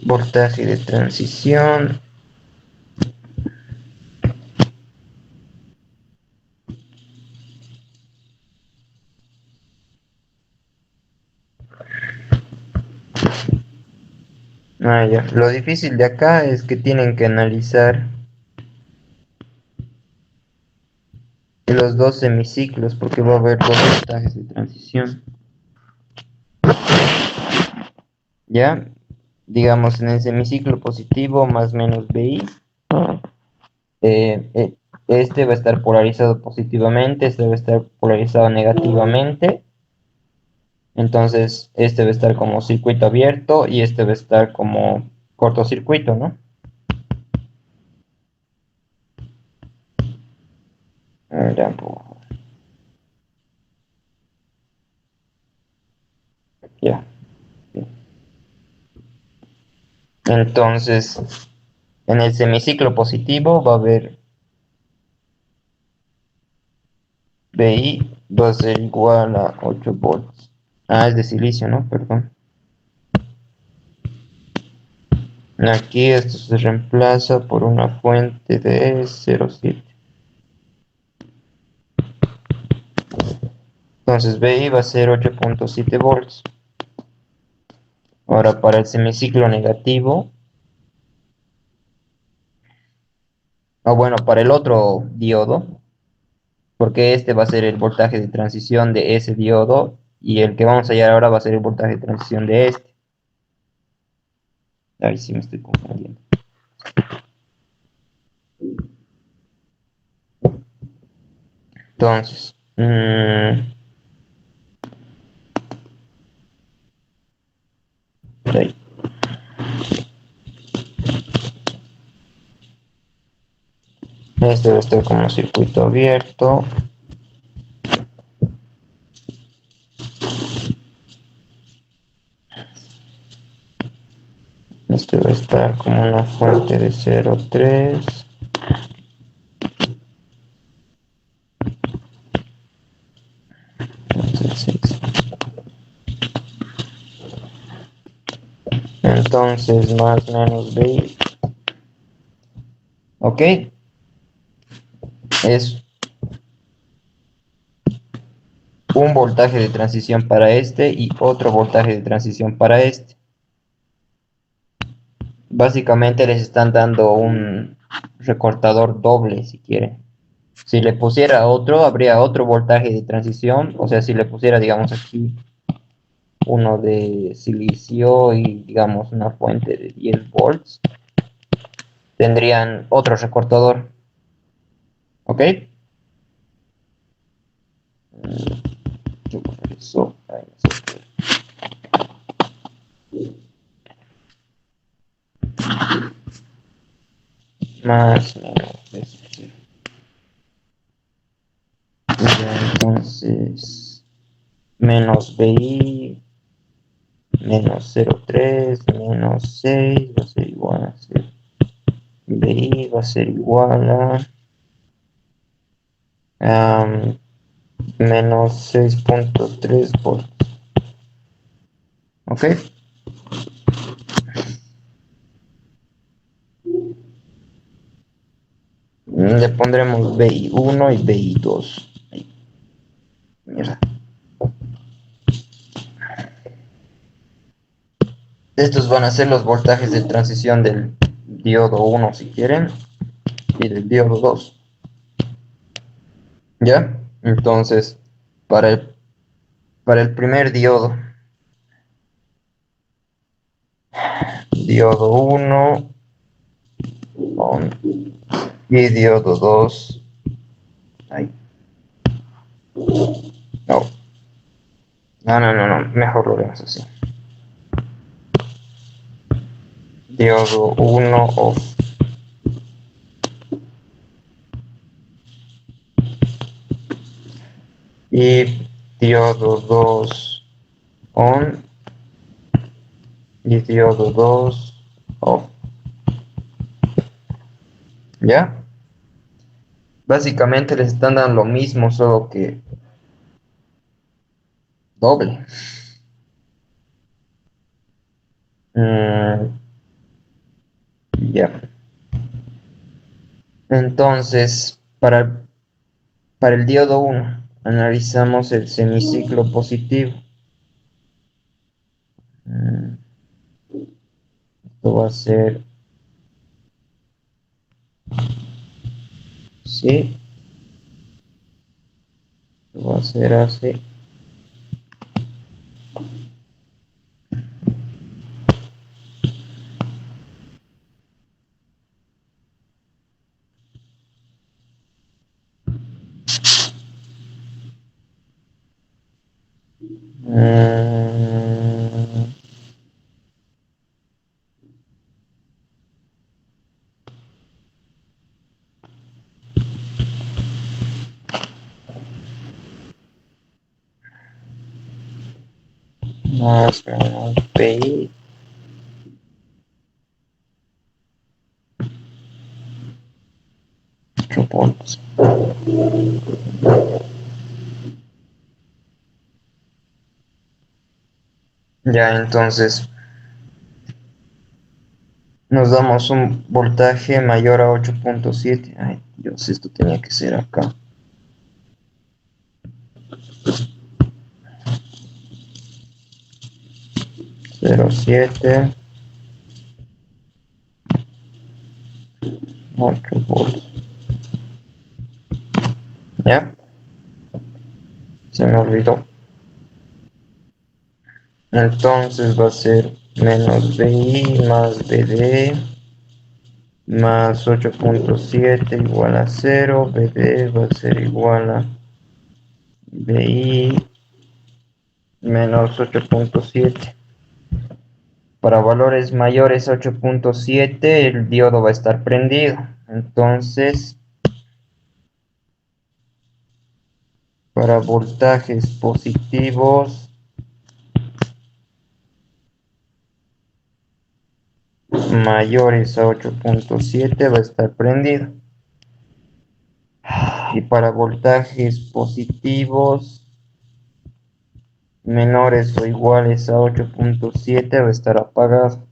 Voltaje de transición. Ah, ya. Lo difícil de acá es que tienen que analizar los dos semiciclos porque va a haber dos voltajes de transición. Ya, digamos en el semiciclo positivo más menos BI, eh, eh, este va a estar polarizado positivamente, este va a estar polarizado negativamente. Entonces, este va a estar como circuito abierto y este va a estar como cortocircuito, ¿no? Ya, ya. Entonces, en el semiciclo positivo va a haber BI va a ser igual a 8 volts. Ah, es de silicio, ¿no? Perdón. Aquí esto se reemplaza por una fuente de 0,7. Entonces VI va a ser 8,7 volts. Ahora para el semiciclo negativo, o bueno, para el otro diodo, porque este va a ser el voltaje de transición de ese diodo y el que vamos a hallar ahora va a ser el voltaje de transición de este. Ahí sí me estoy confundiendo. Entonces, ahí. Este debe estar como circuito abierto. Este va a estar como una fuente de 0,3. Entonces, más menos B. Ok. Es un voltaje de transición para este y otro voltaje de transición para este. Básicamente les están dando un recortador doble si quieren. Si le pusiera otro, habría otro voltaje de transición. O sea, si le pusiera, digamos, aquí uno de silicio y, digamos, una fuente de 10 volts, tendrían otro recortador. ¿Ok? Yo por eso, ahí no sé qué. Más menos eso. Ya, entonces, menos BI, menos 0,3, menos 6, va a ser igual a 0. BI va a ser igual a menos 6,3 volts. ¿Ok? Le pondremos BI1 y BI2. Ahí, mierda. Estos van a ser los voltajes de transición del diodo 1 si quieren y del diodo 2. ¿Ya? Entonces, para el, para el primer diodo 1 on, y diodo 2. Ay, no. No, mejor lo vemos así. Diodo 1 off. Y diodo 2 on y diodo 2 off. ¿Ya? Básicamente les están dando lo mismo, solo que doble. Mm, ya. Entonces, para el diodo 1, analizamos el semiciclo positivo. Esto va a ser, sí, esto va a ser así. Mm, más menos PI. Volts. Ya, entonces, nos damos un voltaje mayor a 8.7. Ay, Dios, esto tenía que ser acá. 0,7, 8 volts. ¿Ya? Se me olvidó. Entonces va a ser menos BI más BD más 8.7 igual a 0. BD va a ser igual a BI menos 8.7. Para valores mayores a 8.7 el diodo va a estar prendido. Entonces, para voltajes positivos mayores a 8.7 va a estar prendido. Y para voltajes positivos menores o iguales a 8.7 va a estar apagado.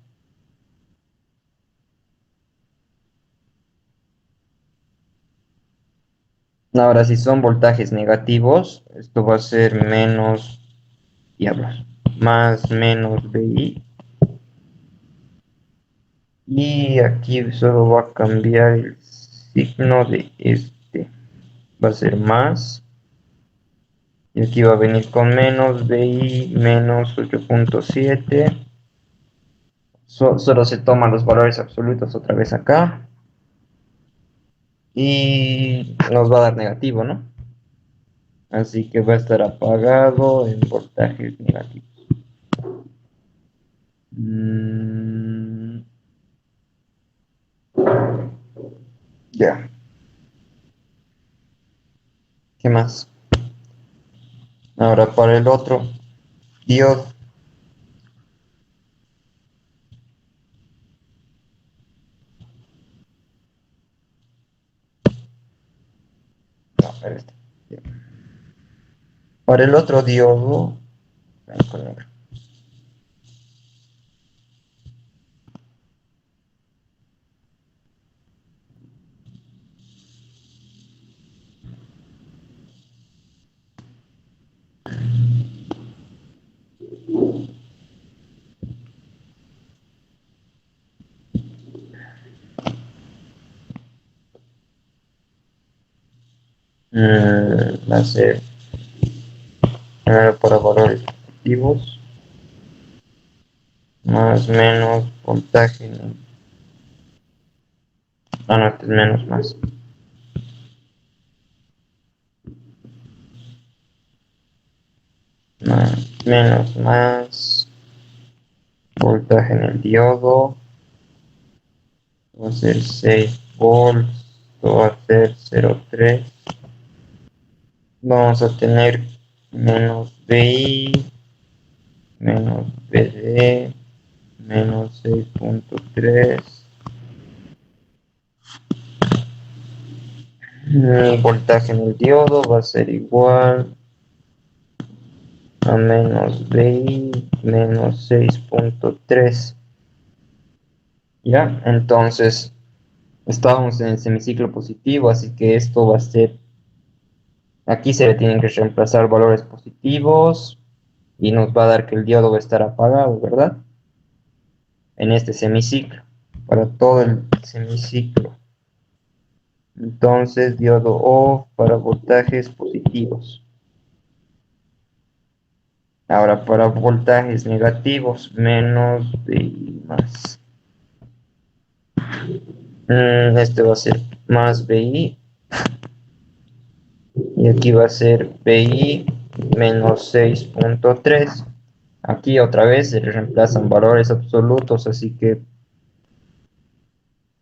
Ahora, si son voltajes negativos, esto va a ser menos, diablos, más menos BI. Y aquí solo va a cambiar el signo de este. Va a ser más. Y aquí va a venir con menos BI menos 8.7. Solo se toman los valores absolutos otra vez acá. Y nos va a dar negativo, ¿no? Así que va a estar apagado en voltajes negativos. Ya. ¿Qué más? Ahora para el otro diodo. No, para este. Ya. Para el otro diodo. Blanco, negro. Va a ser primero para valores positivos. Más menos voltaje. Ah, no, este es menos más. Menos más voltaje en el diodo. Va a ser 6 volts. Esto va a ser 0,3. Vamos a tener menos BI menos BD menos 6.3. El voltaje en el diodo va a ser igual a menos BI menos 6.3. Ya, entonces estábamos en el semiciclo positivo, así que esto va a ser, aquí se le tienen que reemplazar valores positivos y nos va a dar que el diodo va a estar apagado, ¿verdad? En este semiciclo, para todo el semiciclo. Entonces, diodo off para voltajes positivos. Ahora, para voltajes negativos, menos BI más. Este va a ser más BI. Y aquí va a ser BI menos 6.3. Aquí otra vez se le reemplazan valores absolutos, así que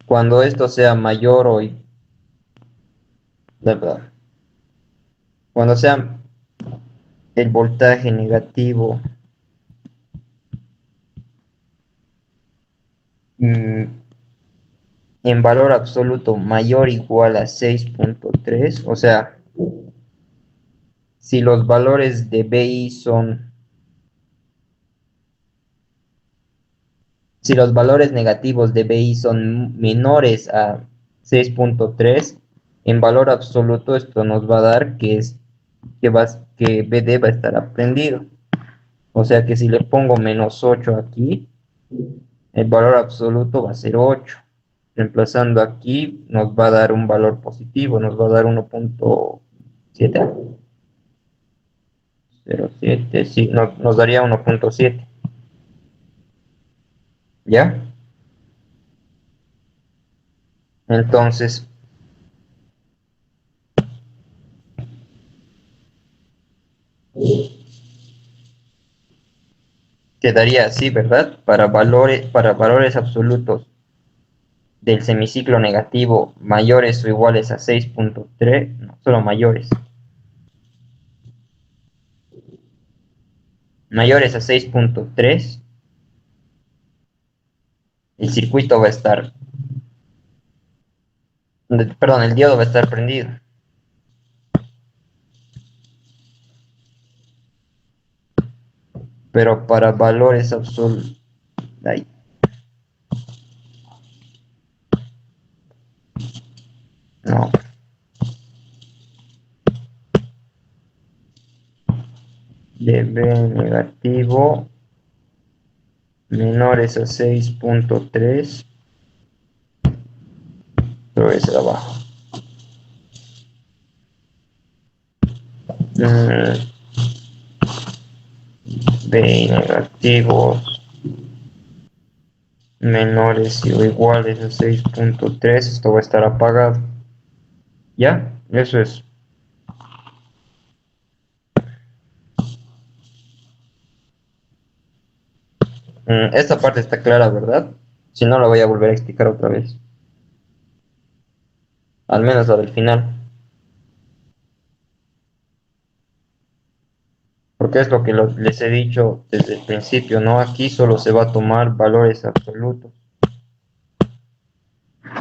cuando esto sea mayor o cuando sea el voltaje negativo en valor absoluto mayor o igual a 6.3, o sea, si los valores de BI son Si los valores negativos de BI son menores a 6.3, en valor absoluto esto nos va a dar que BD va a estar aprendido. O sea que si le pongo menos 8 aquí, el valor absoluto va a ser 8. Reemplazando aquí nos va a dar un valor positivo, nos va a dar 1.7. 0.7, sí, nos daría 1.7. ¿Ya? Entonces, quedaría así, ¿verdad? Para valores absolutos del semiciclo negativo mayores o iguales a 6.3, no, solo mayores. Mayores a 6.3, el circuito va a estar, perdón, el diodo va a estar prendido. Pero para valores absolutos, no, dB negativo menores a 6.3, pero es de abajo. B negativos menores o iguales a 6.3, esto va a estar apagado. ¿Ya? Eso es. Esta parte está clara, ¿verdad? Si no, la voy a volver a explicar otra vez. Al menos la del final. Porque es lo que les he dicho desde el principio, ¿no? Aquí solo se va a tomar valores absolutos.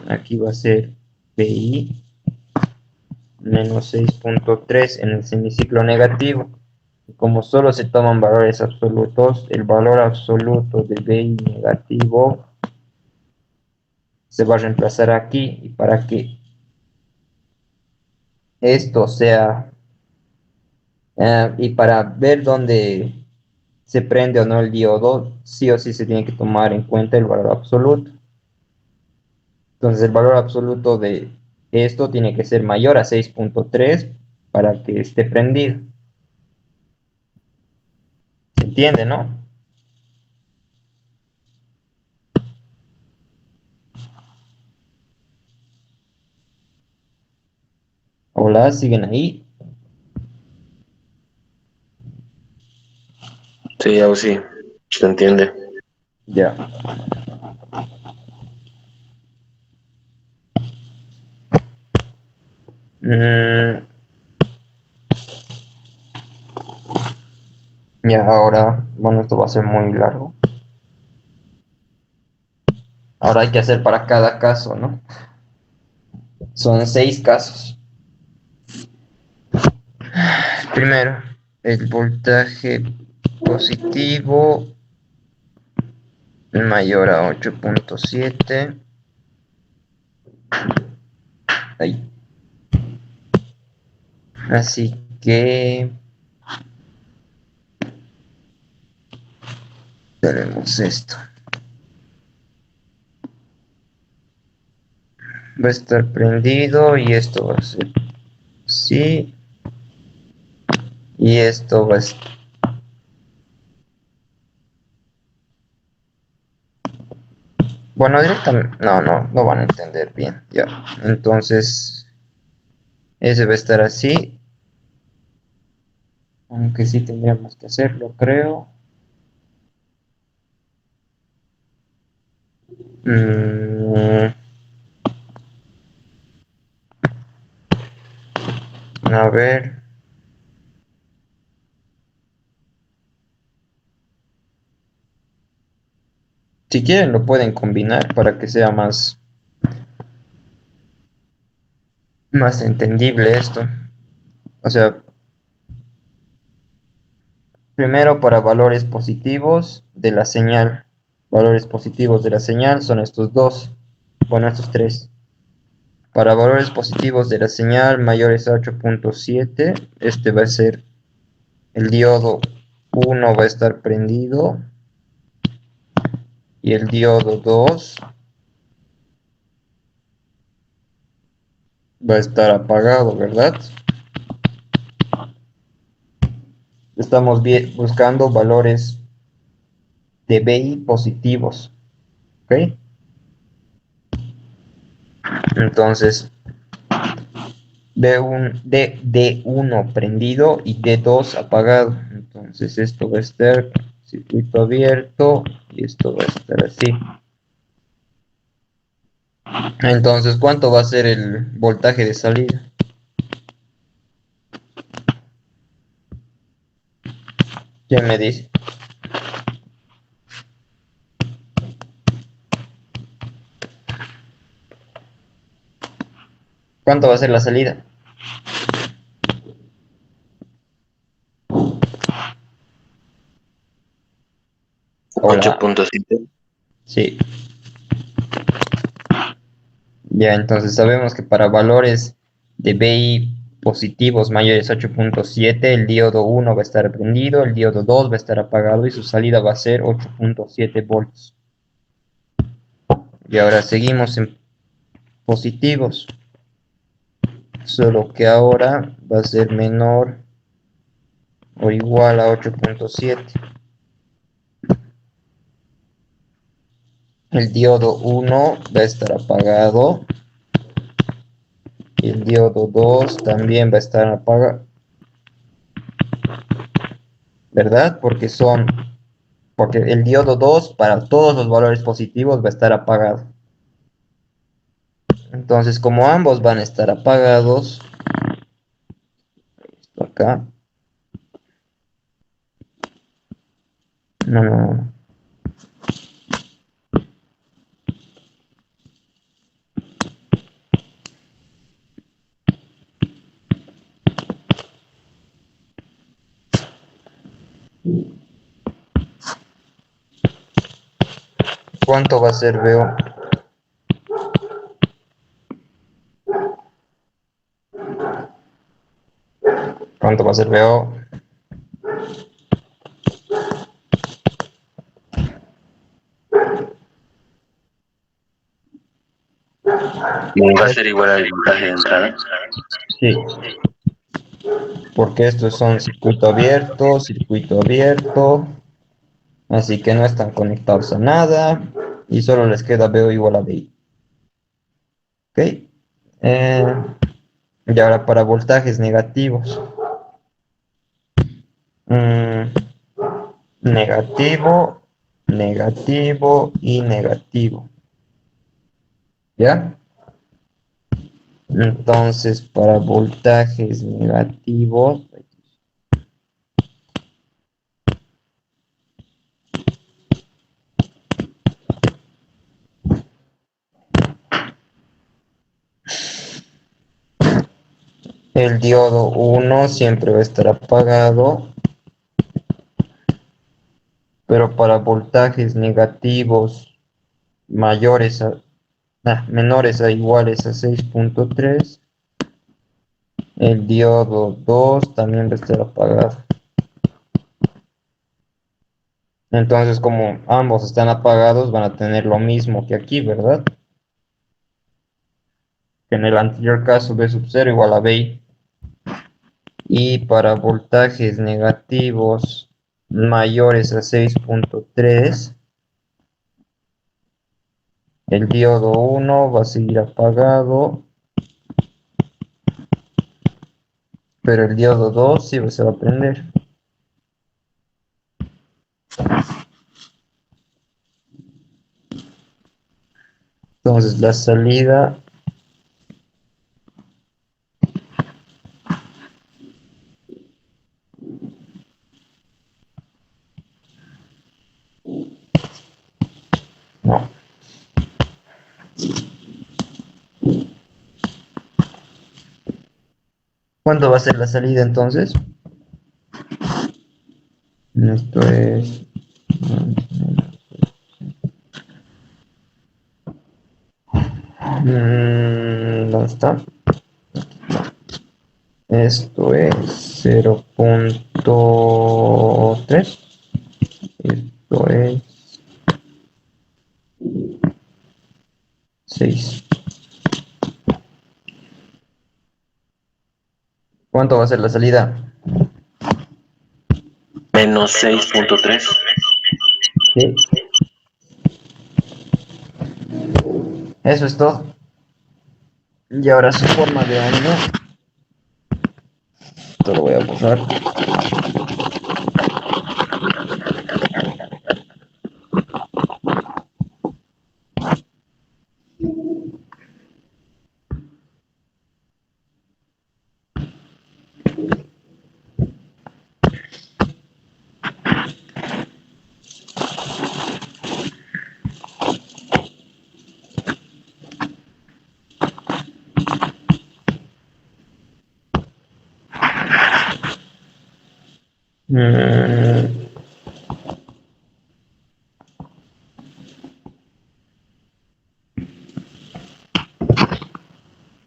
Aquí va a ser PI menos 6.3 en el semiciclo negativo. Y como solo se toman valores absolutos, el valor absoluto de BI negativo se va a reemplazar aquí. Y para que esto sea, y para ver dónde se prende o no el diodo, sí o sí se tiene que tomar en cuenta el valor absoluto. Entonces el valor absoluto de esto tiene que ser mayor a 6.3 para que esté prendido. ¿Se entiende, no? Hola, ¿siguen ahí? Sí, algo sí, se entiende. Ya. Ya, ahora, bueno, esto va a ser muy largo. Ahora hay que hacer para cada caso, ¿no? Son 6 casos. Primero, el voltaje positivo mayor a 8.7. Ahí. Así que tenemos esto. Va a estar prendido y esto va a ser así. Y esto va a estar. Bueno, directamente. No van a entender bien. Ya. Entonces, ese va a estar así. Aunque sí tendríamos que hacerlo, creo. A ver. Si quieren lo pueden combinar para que sea más entendible esto. O sea, primero para valores positivos de la señal valores positivos de la señal son estos dos, bueno, estos tres. Para valores positivos de la señal mayores a 8.7, este va a ser el diodo 1 va a estar prendido y el diodo 2 va a estar apagado, ¿verdad? Estamos buscando valores de BI positivos, ¿ok? Entonces, D1 prendido y D2 apagado. Entonces, esto va a estar circuito abierto y esto va a estar así. Entonces, ¿cuánto va a ser el voltaje de salida? ¿Quién me dice? ¿Cuánto va a ser la salida? Hola. 8.7. Sí. Ya, entonces sabemos que para valores de BI positivos mayores a 8.7, el diodo 1 va a estar prendido, el diodo 2 va a estar apagado y su salida va a ser 8.7 volts. Y ahora seguimos en positivos, solo que ahora va a ser menor o igual a 8.7. El diodo 1 va a estar apagado y el diodo 2 también va a estar apagado, ¿verdad? Porque el diodo 2 para todos los valores positivos va a estar apagado. Entonces, como ambos van a estar apagados, esto acá, no. ¿Cuánto va a ser VO? ¿Cuánto va a ser VO? Va a ser igual al voltaje de entrada. Sí, porque estos son circuito abierto, así que no están conectados a nada y solo les queda VO igual a VI. ¿Ok? Y ahora para voltajes negativos. Mm, negativo, negativo y negativo. ¿Ya? Entonces, para voltajes negativos, el diodo 1 siempre va a estar apagado, pero para voltajes negativos menores a iguales a 6.3, el diodo 2 también va a estar apagado. Entonces, como ambos están apagados, van a tener lo mismo que aquí, ¿verdad? Que en el anterior caso B sub 0 igual a BI. Y para voltajes negativos mayores a 6.3, el diodo 1 va a seguir apagado, pero el diodo 2 sí se va a prender. Entonces la salida no. ¿Cuánto va a ser la salida entonces? Esto es ¿Dónde está? Esto es 0.3. Esto es 6. ¿Cuánto va a ser la salida? Menos 6.3. Sí. Eso es todo. Y ahora su forma de onda. Esto lo voy a borrar. Mm,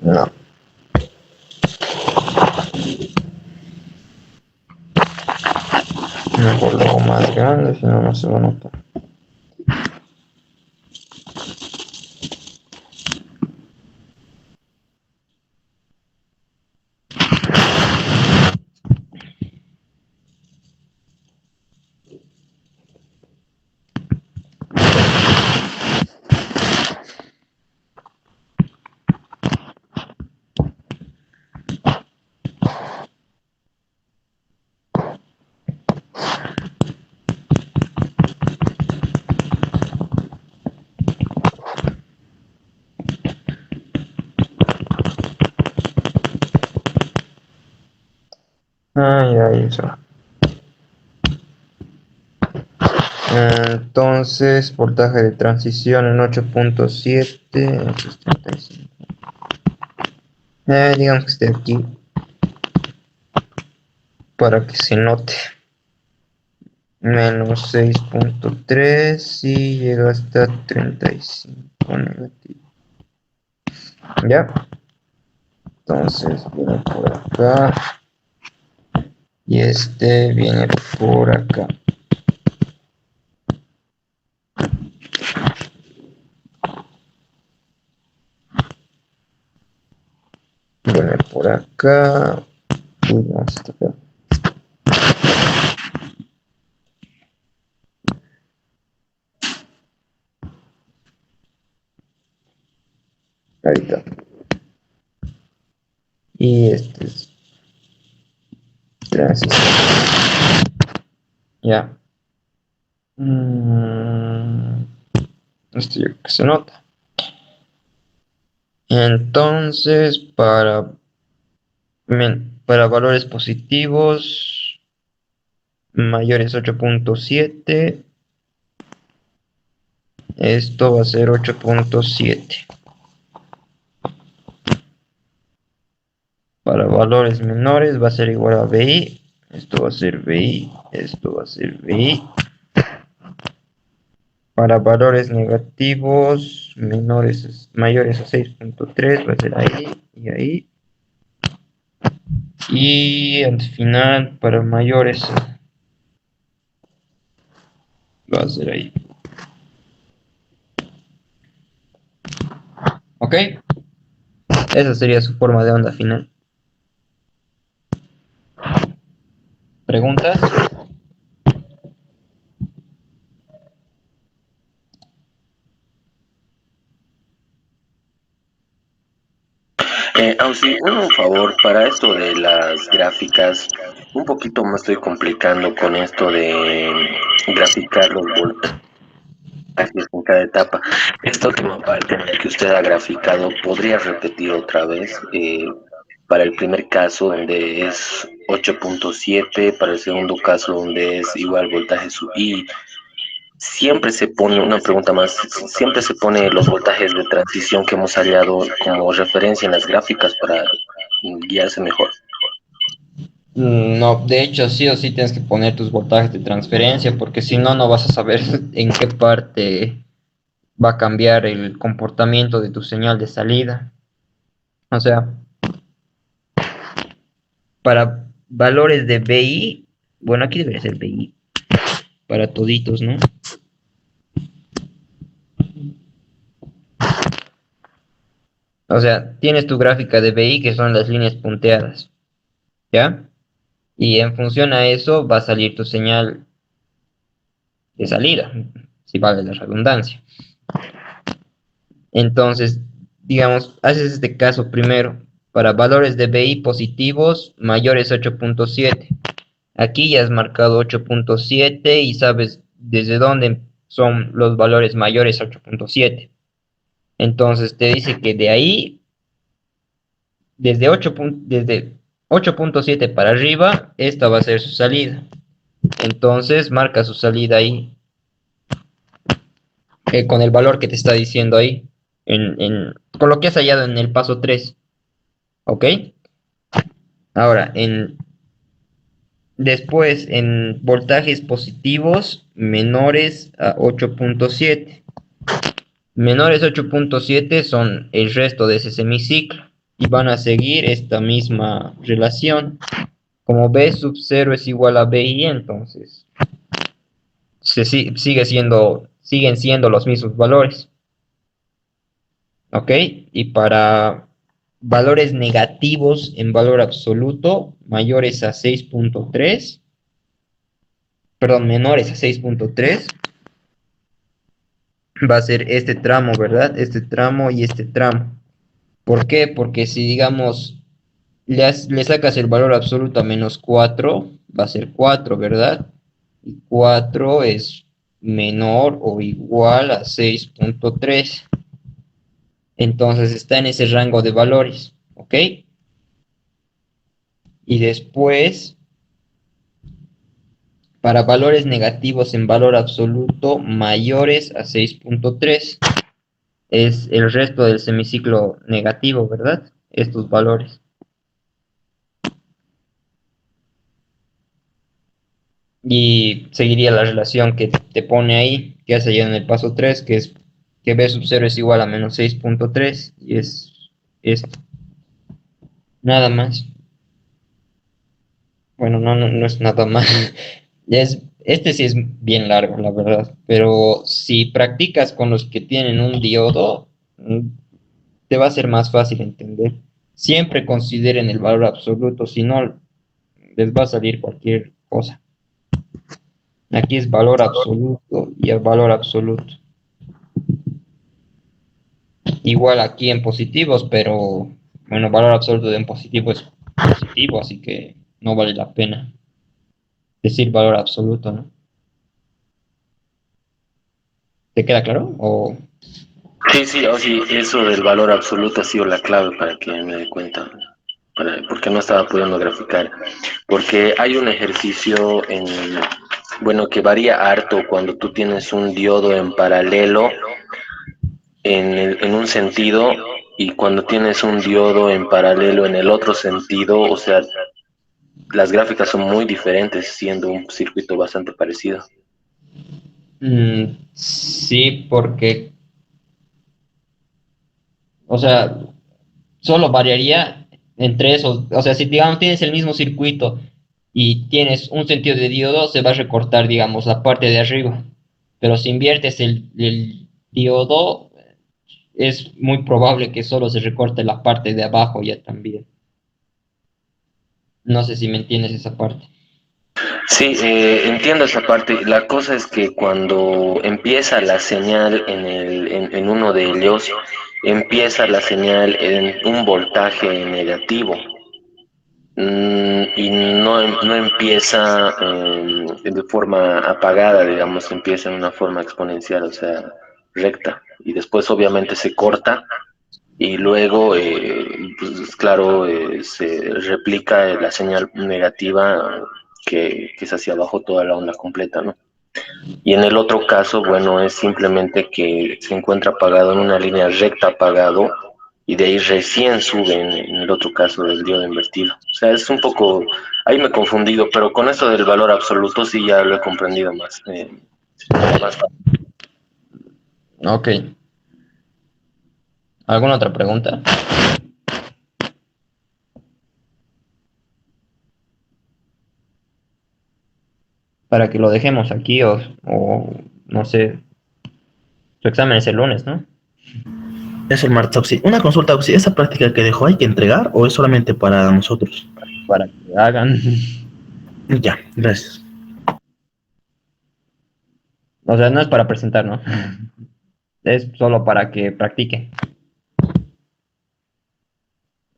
no. Mejor lo hago más grande, si no, no se va a notar. Ay, ay, eso. Entonces, voltaje de transición en 8.7. Eso es 35. Digamos que esté aquí para que se note. Menos 6.3 y llega hasta 35 negativo. ¿Ya? Entonces viene por acá y este viene por acá. Viene por acá. Uy, no, hasta acá. Ahorita. Y este es transición. Ya. Esto yo creo que se nota. Entonces, para valores positivos mayores 8.7, esto va a ser 8.7. Para valores menores va a ser igual a BI. Esto va a ser BI. Esto va a ser BI. Para valores negativos mayores a 6.3 va a ser ahí y ahí. Y al final, para mayores, va a ser ahí. ¿Ok? Esa sería su forma de onda final. ¿Preguntas? Sí, un favor, para esto de las gráficas, un poquito me estoy complicando con esto de graficar los voltajes en cada etapa. Esta última parte en la que usted ha graficado, ¿podría repetir otra vez? Para el primer caso, donde es 8.7, para el segundo caso, donde es igual voltaje y siempre se pone, una pregunta más, siempre se pone los voltajes de transición que hemos hallado como referencia en las gráficas para guiarse mejor. No, de hecho sí o sí tienes que poner tus voltajes de transferencia porque si no, no vas a saber en qué parte va a cambiar el comportamiento de tu señal de salida. O sea, para valores de BI, bueno, aquí debería ser BI, para toditos, ¿no? O sea, tienes tu gráfica de BI que son las líneas punteadas, ¿ya? Y en función a eso va a salir tu señal de salida, si vale la redundancia. Entonces, digamos, haces este caso primero para valores de BI positivos mayores 8.7. Aquí ya has marcado 8.7 y sabes desde dónde son los valores mayores a 8.7. Entonces te dice que de ahí, desde 8.7 para arriba, esta va a ser su salida. Entonces marca su salida ahí, con el valor que te está diciendo ahí, con lo que has hallado en el paso 3. ¿Ok? Ahora, después en voltajes positivos menores a 8.7. Menores a 8.7 son el resto de ese semiciclo y van a seguir esta misma relación. Como B sub 0 es igual a BI, entonces siguen siendo los mismos valores. ¿Ok? Y para valores negativos en valor absoluto mayores a 6.3, perdón, menores a 6.3, va a ser este tramo, ¿verdad? Este tramo y este tramo. ¿Por qué? Porque si, digamos, le sacas el valor absoluto a menos 4, va a ser 4, ¿verdad? Y 4 es menor o igual a 6.3. Entonces está en ese rango de valores, ¿ok? Y después, para valores negativos en valor absoluto mayores a 6.3, es el resto del semiciclo negativo, ¿verdad? Estos valores. Y seguiría la relación que te pone ahí, que hace ya en el paso 3, que es que B sub 0 es igual a menos 6.3, y es esto. Nada más. Bueno, no es nada más. Este sí es bien largo, la verdad. Pero si practicas con los que tienen un diodo, te va a ser más fácil entender. Siempre consideren el valor absoluto, si no, les va a salir cualquier cosa. Aquí es valor absoluto y el valor absoluto. Igual aquí en positivos, pero bueno, valor absoluto de un positivo es positivo, así que no vale la pena decir valor absoluto, ¿no? ¿Te queda claro? O Sí, sí, o sí, eso del valor absoluto ha sido la clave para que me dé cuenta, porque no estaba pudiendo graficar. Porque hay un ejercicio bueno, que varía harto cuando tú tienes un diodo en paralelo en un sentido y cuando tienes un diodo en paralelo en el otro sentido, o sea, las gráficas son muy diferentes siendo un circuito bastante parecido. sí, porque, o sea, solo variaría entre esos. O sea, si digamos tienes el mismo circuito y tienes un sentido de diodo, se va a recortar, digamos, la parte de arriba. Pero si inviertes el diodo, es muy probable que solo se recorte la parte de abajo ya también. No sé si me entiendes esa parte. Sí, entiendo esa parte. La cosa es que cuando empieza la señal en uno de ellos, empieza la señal en un voltaje negativo. Y no empieza de forma apagada, digamos, empieza en una forma exponencial, o sea, recta. Y después obviamente se corta y luego, pues claro, se replica la señal negativa que es hacia abajo toda la onda completa, ¿no? Y en el otro caso, bueno, es simplemente que se encuentra apagado en una línea recta apagado y de ahí recién sube en el otro caso del diodo invertido. O sea, es un poco, ahí me he confundido, pero con esto del valor absoluto sí ya lo he comprendido más. Más fácil. Ok. ¿Alguna otra pregunta? Para que lo dejemos aquí o no sé, su examen es el lunes, ¿no? Es el martes, Oxy. Una consulta, Oxy. ¿Esa práctica que dejó hay que entregar o es solamente para nosotros? Para que hagan. Ya, gracias. O sea, no es para presentar, ¿no? Es solo para que practique.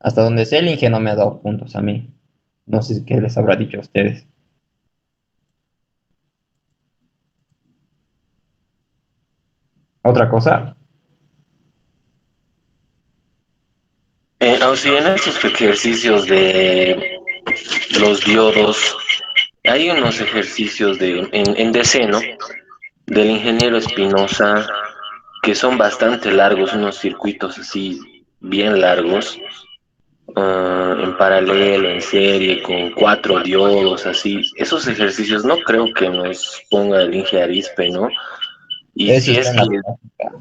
Hasta donde sé, el Inge no me ha dado puntos a mí. No sé qué les habrá dicho a ustedes. ¿Otra cosa? Sí, en estos ejercicios de los diodos, hay unos ejercicios en DC, ¿no? Del ingeniero Espinosa, que son bastante largos, unos circuitos así bien largos, en paralelo, en serie, con cuatro diodos, así. Esos ejercicios no creo que nos ponga el Inge Arispe, ¿no? Y Eso si está es en la que práctica.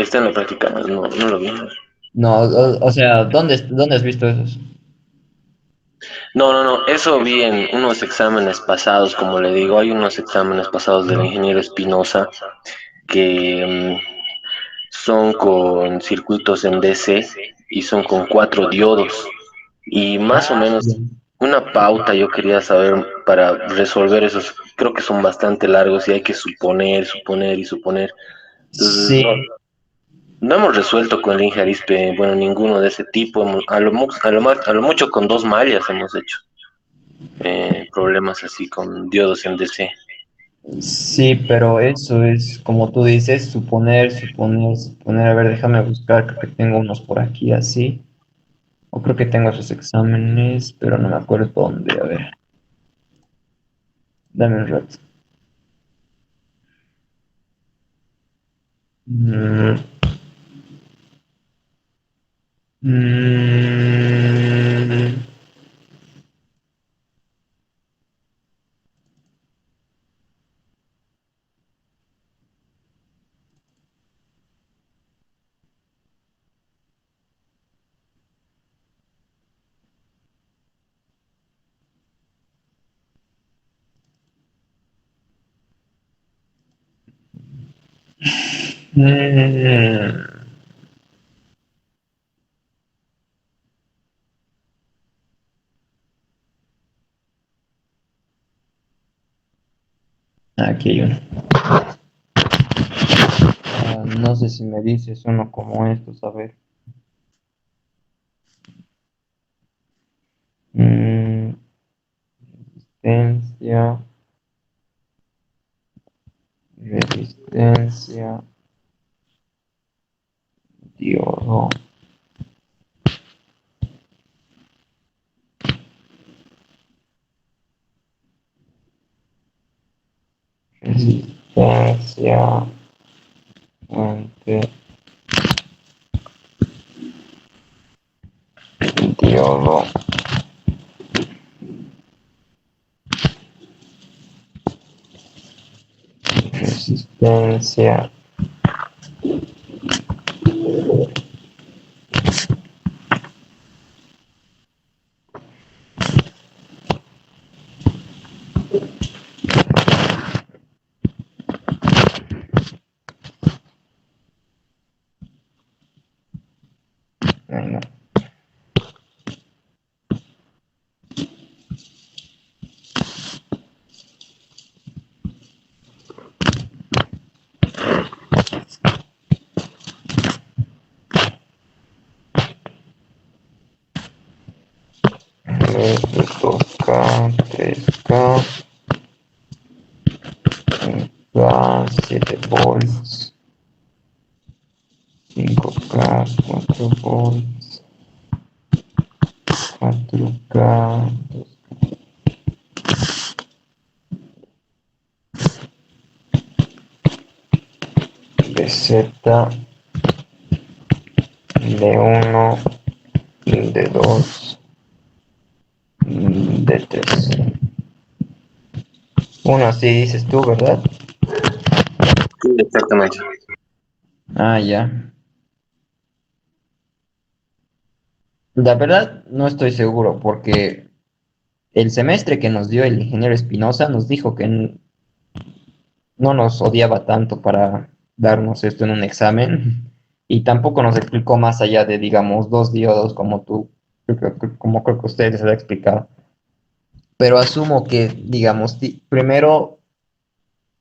está en la práctica, no lo vi. No, o sea, ¿dónde has visto esos? No, eso vi en unos exámenes pasados, como le digo, hay unos exámenes pasados del ingeniero Espinosa que son con circuitos en DC y son con cuatro diodos. Y más o Ah, menos una pauta yo quería saber para resolver esos, creo que son bastante largos y hay que suponer y suponer. Entonces, sí, no hemos resuelto con el Inge Arispe, bueno, ninguno de ese tipo. A lo mucho con dos mallas hemos hecho problemas así con diodos en DC. sí, pero eso es, como tú dices, suponer. A ver, déjame buscar, creo que tengo unos por aquí así. O creo que tengo esos exámenes, pero no me acuerdo dónde. A ver, dame un rato. Mm, mm, mm. Aquí hay uno. No sé si me dices uno como estos, a ver. Mm, resistencia, resistencia, diodo, resistencia, fuente, diodo, resistencia. Venga. Esto es 2K, 3K, 5K, 7 volts, 5K, 4 volts, 4K, BZ, D1, D2, D3. Uno así dices tú, ¿verdad? Sí, exactamente. Ah, ya. La verdad, no estoy seguro, porque el semestre que nos dio el ingeniero Espinosa nos dijo que no nos odiaba tanto para darnos esto en un examen y tampoco nos explicó más allá de, digamos, dos diodos como tú, como creo que ustedes les ha explicado. Pero asumo que, digamos, primero,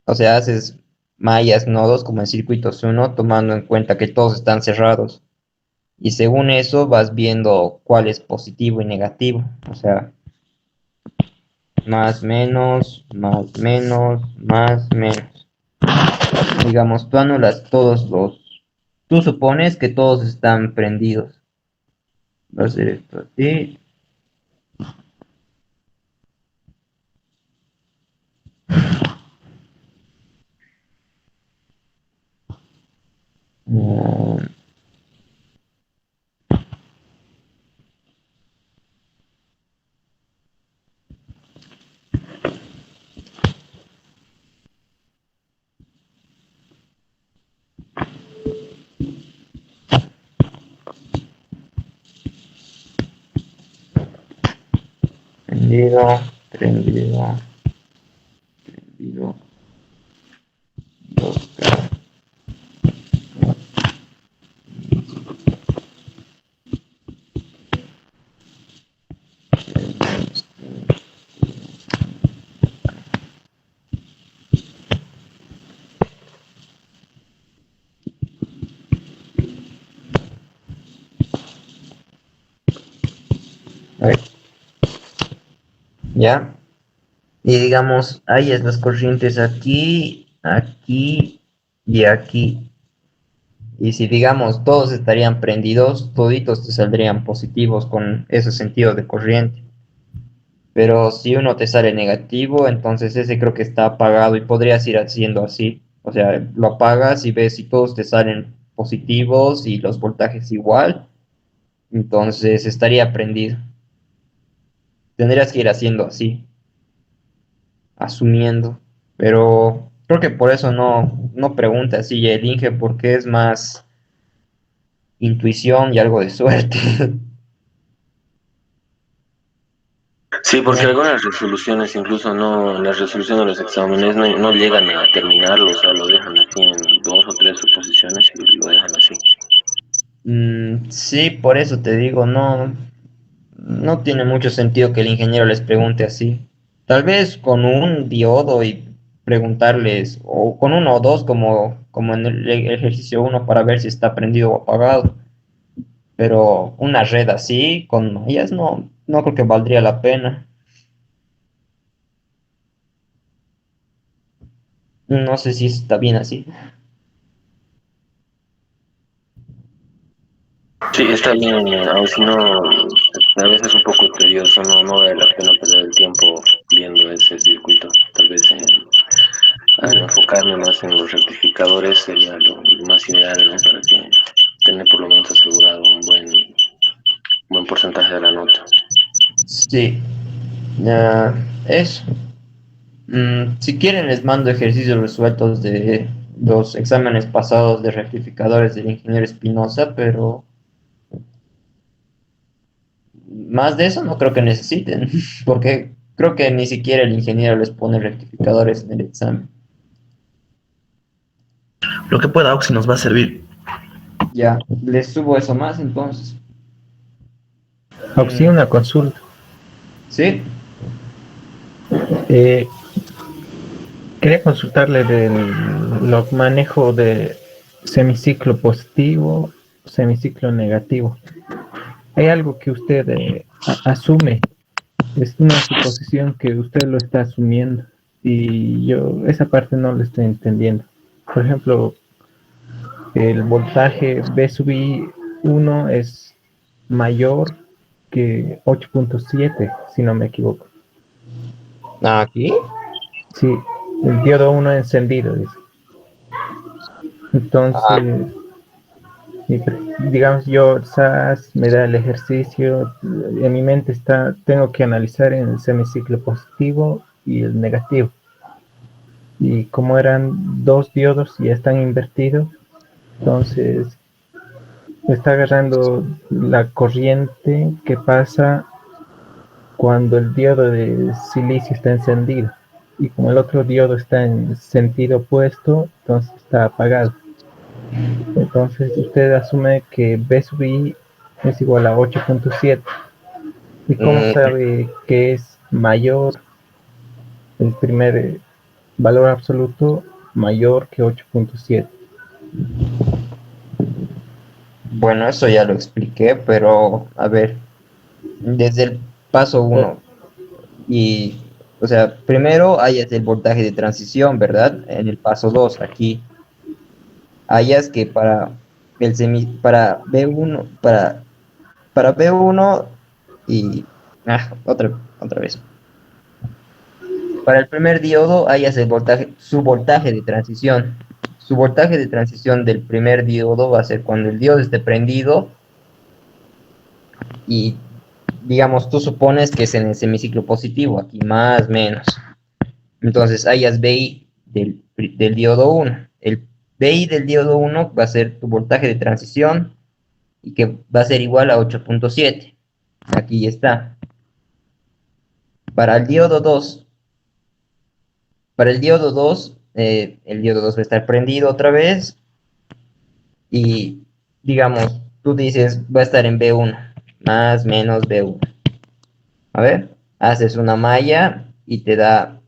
o sea, haces mallas, nodos como en circuitos uno, tomando en cuenta que todos están cerrados. Y según eso vas viendo cuál es positivo y negativo. O sea, más, menos, más, menos, más, menos. Digamos, tú anulas todos los... Tú supones que todos están prendidos. Va a hacer esto así. Mm, prendido, prendido, prendido. 2K. A ver, ya. Y digamos, hay las corrientes aquí, aquí y aquí. Y si digamos todos estarían prendidos, toditos te saldrían positivos con ese sentido de corriente. Pero si uno te sale negativo, entonces ese creo que está apagado y podrías ir haciendo así. O sea, lo apagas y ves si todos te salen positivos y los voltajes igual, entonces estaría prendido. Tendrías que ir haciendo así, asumiendo. Pero creo que por eso no pregunta así, ya elige porque es más intuición y algo de suerte. Sí, porque algunas resoluciones, incluso no, las resoluciones de los exámenes no llegan a terminarlo, o sea, lo dejan así en dos o tres suposiciones y lo dejan así. Sí, por eso te digo, no tiene mucho sentido que el ingeniero les pregunte así. Tal vez con un diodo y preguntarles, o con uno o dos como en el ejercicio uno para ver si está prendido o apagado. Pero una red así, con mallas, no creo que valdría la pena. No sé si está bien así. Sí, está bien, aun si no, a veces es un poco tedioso, no vale la pena perder el tiempo viendo ese circuito. Tal vez al enfocarme más en los rectificadores sería lo más ideal, ¿no? Para que tener por lo menos asegurado un buen porcentaje de la nota. Sí, ya, eso. Si quieren, les mando ejercicios resueltos de los exámenes pasados de rectificadores del ingeniero Espinosa, pero más de eso no creo que necesiten, porque creo que ni siquiera el ingeniero les pone rectificadores en el examen. Lo que pueda, Oxy, nos va a servir. Ya, les subo eso más entonces. Auxilio, una consulta. Sí, Eh, Quería consultarle del lo manejo de semiciclo positivo, semiciclo negativo. ¿Hay algo que usted asume? Es una suposición que usted lo está asumiendo y yo esa parte no lo estoy entendiendo. Por ejemplo, el voltaje B sub I1 es mayor que 8.7, si no me equivoco. aquí. Sí, el diodo 1 encendido, dice. Ah, Entonces, digamos, yo SAS me da el ejercicio, en mi mente está, tengo que analizar en el semiciclo positivo y el negativo. y como eran dos diodos y están invertidos, entonces está agarrando la corriente que pasa cuando el diodo de silicio está encendido y como el otro diodo está en sentido opuesto, entonces está apagado. Entonces usted asume que B sub I es igual a 8.7. ¿Y cómo Mm, sabe que es mayor el primer valor absoluto mayor que 8.7? bueno, eso ya lo expliqué, pero a ver, desde el paso uno y, o sea, primero hayas el voltaje de transición, ¿verdad? En el paso 2 aquí, hayas que para B1, para B1 y, otra vez. Para el primer diodo hayas el voltaje, su voltaje de transición. Su voltaje de transición del primer diodo va a ser cuando el diodo esté prendido y, digamos, tú supones que es en el semiciclo positivo, aquí más o menos. Entonces hayas BI del diodo 1. El BI del diodo 1 va a ser tu voltaje de transición y que va a ser igual a 8.7. Aquí está. Para el diodo 2, el diodo 2 va a estar prendido otra vez y, digamos, tú dices va a estar en B1, más menos B1. A ver, haces una malla y te da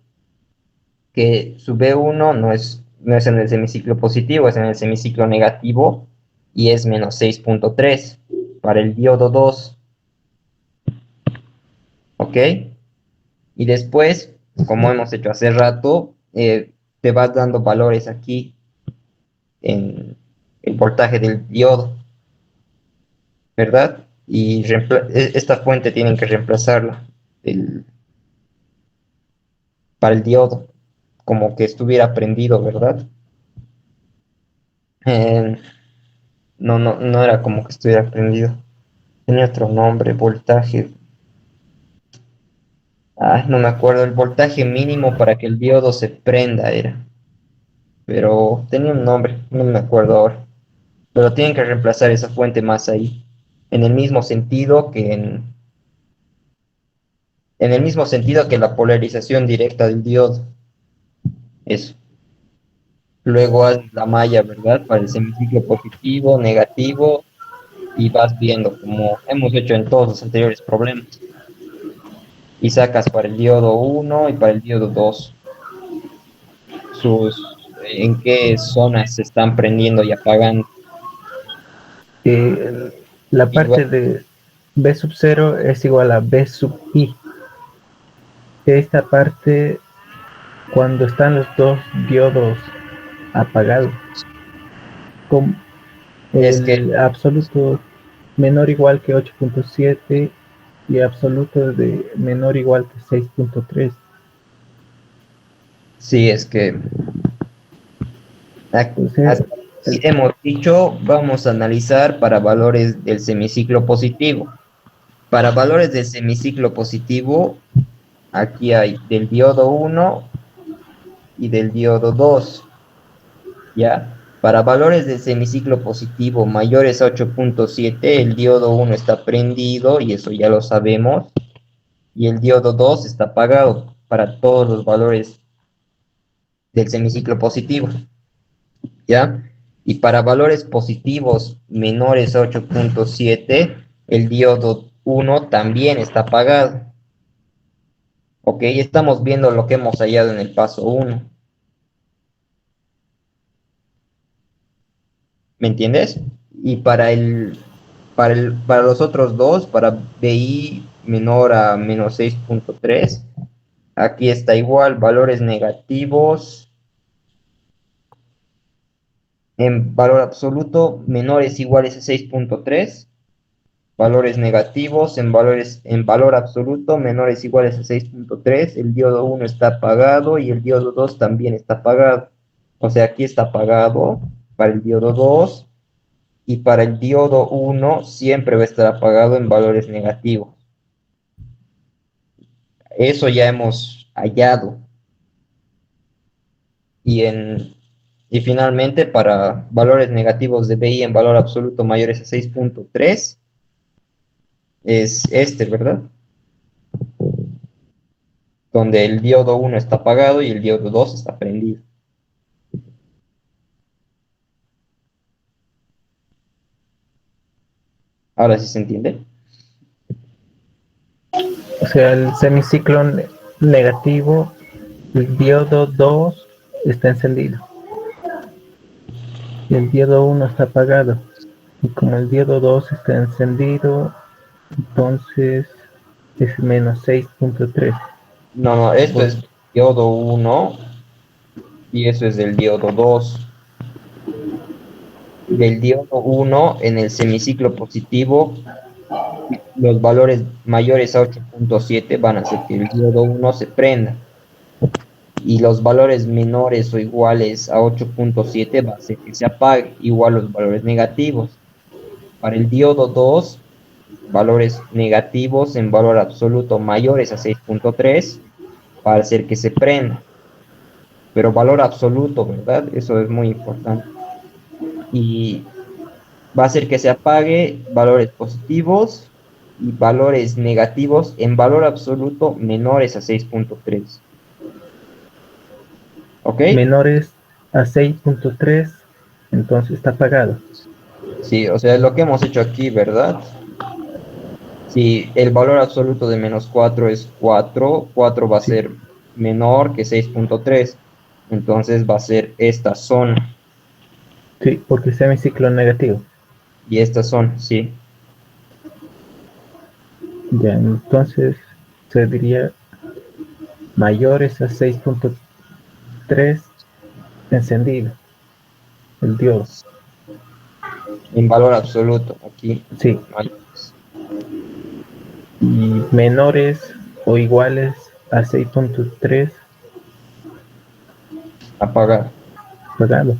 que su B1 no es en el semiciclo positivo, es en el semiciclo negativo y es menos 6.3 para el diodo 2, ¿ok? Y después, como hemos hecho hace rato, te vas dando valores aquí en el voltaje del diodo, ¿verdad? Y esta fuente tienen que reemplazarla el- para el diodo, como que estuviera prendido, ¿verdad? Eh, no era como que estuviera prendido. Tenía otro nombre, voltaje. Ay, no me acuerdo, el voltaje mínimo para que el diodo se prenda era. Pero tenía un nombre, no me acuerdo ahora. Pero tienen que reemplazar esa fuente más ahí. En el mismo sentido que en el mismo sentido que la polarización directa del diodo. Eso. Luego haz la malla, ¿verdad? Para el semiciclo positivo, negativo, y vas viendo como hemos hecho en todos los anteriores problemas. Y sacas para el diodo 1 y para el diodo 2 en qué zonas se están prendiendo y apagando. Que la Y parte de B sub 0 es igual a B sub I. Esta parte cuando están los dos diodos apagados, con es que el absoluto menor o igual que 8.7 y absoluto de menor o igual que 6.3. sí, es que O sea, hasta aquí hemos dicho, vamos a analizar para valores del semiciclo positivo. Para valores del semiciclo positivo, aquí hay del diodo 1 y del diodo 2, ¿ya? Para valores del semiciclo positivo mayores a 8.7, el diodo 1 está prendido, y eso ya lo sabemos, y el diodo 2 está apagado para todos los valores del semiciclo positivo, ¿ya? Y para valores positivos menores a 8.7, el diodo 1 también está apagado. Ok, estamos viendo lo que hemos hallado en el paso 1. ¿Me entiendes? Y para los otros dos, para BI menor a menos 6.3, aquí está igual, valores negativos en valor absoluto menores iguales a 6.3, valores negativos en valor absoluto menores iguales a 6.3, el diodo 1 está apagado y el diodo 2 también está apagado. O sea, aquí está apagado para el diodo 2 y para el diodo 1 siempre va a estar apagado en valores negativos. Eso ya hemos hallado. Y finalmente, para valores negativos de BI en valor absoluto mayores a 6.3, es este, ¿verdad? Donde el diodo 1 está apagado y el diodo 2 está prendido. Ahora sí se entiende. O sea, el semiciclo negativo, el diodo 2 está encendido y el diodo 1 está apagado. Y como el diodo 2 está encendido, entonces es menos 6.3. No, no, esto Pues, es diodo 1 y eso es del diodo 2. Del diodo 1 en el semiciclo positivo, los valores mayores a 8.7 van a hacer que el diodo 1 se prenda. Y los valores menores o iguales a 8.7 va a hacer que se apague, igual los valores negativos. Para el diodo 2, valores negativos en valor absoluto mayores a 6.3 va a hacer que se prenda. Pero valor absoluto, ¿verdad? Eso es muy importante. Y va a hacer que se apague valores positivos y valores negativos en valor absoluto menores a 6.3. ¿Ok? menores a 6.3, entonces está apagado. Sí, o sea, lo que hemos hecho aquí, ¿verdad? Si el valor absoluto de menos 4 es 4, 4 va a Sí, ser menor que 6.3. Entonces va a ser esta zona sí, porque es semiciclo negativo. y esta zona, sí. Ya, entonces se diría mayores a 6.3 encendido, el diodo. En valor absoluto, aquí. Sí, Mayores. y menores o iguales a 6.3 Apagar. apagado.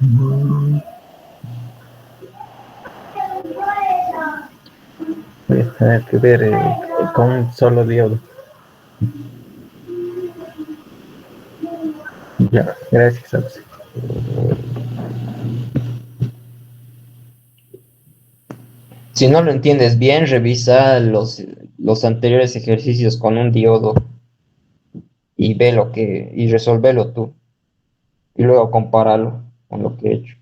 Mm, Voy a tener que ver con un solo diodo. Ya, gracias, Auxi. Si no lo entiendes bien, revisa los anteriores ejercicios con un diodo y ve y resolvelo tú. Y luego compáralo con lo que he hecho.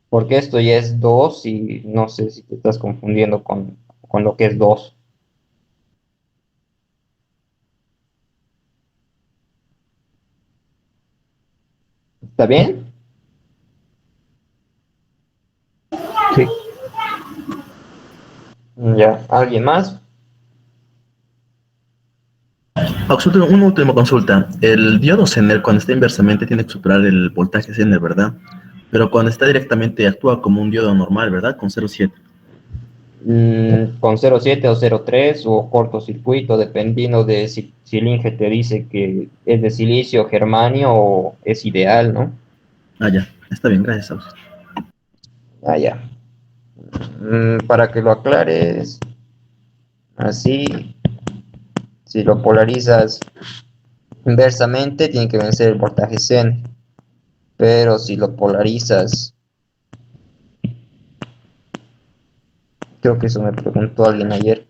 Porque esto ya es 2 y no sé si te estás confundiendo con lo que es 2. ¿Está bien? Sí, Ya. ¿Alguien más? Una última consulta. El diodo Zener, cuando está inversamente, tiene que superar el voltaje Zener, ¿verdad? Pero cuando está directamente, actúa como un diodo normal, ¿verdad? Con 0,7. Con 0,7 o 0,3 o cortocircuito, dependiendo de si el Inge te dice que es de silicio, germanio o es ideal, ¿no? Ah, ya. Está bien, gracias, Aus. Ah, ya. Para que lo aclares, así, si lo polarizas inversamente, tiene que vencer el voltaje Zen. Pero si lo polarizas, creo que eso me preguntó alguien ayer,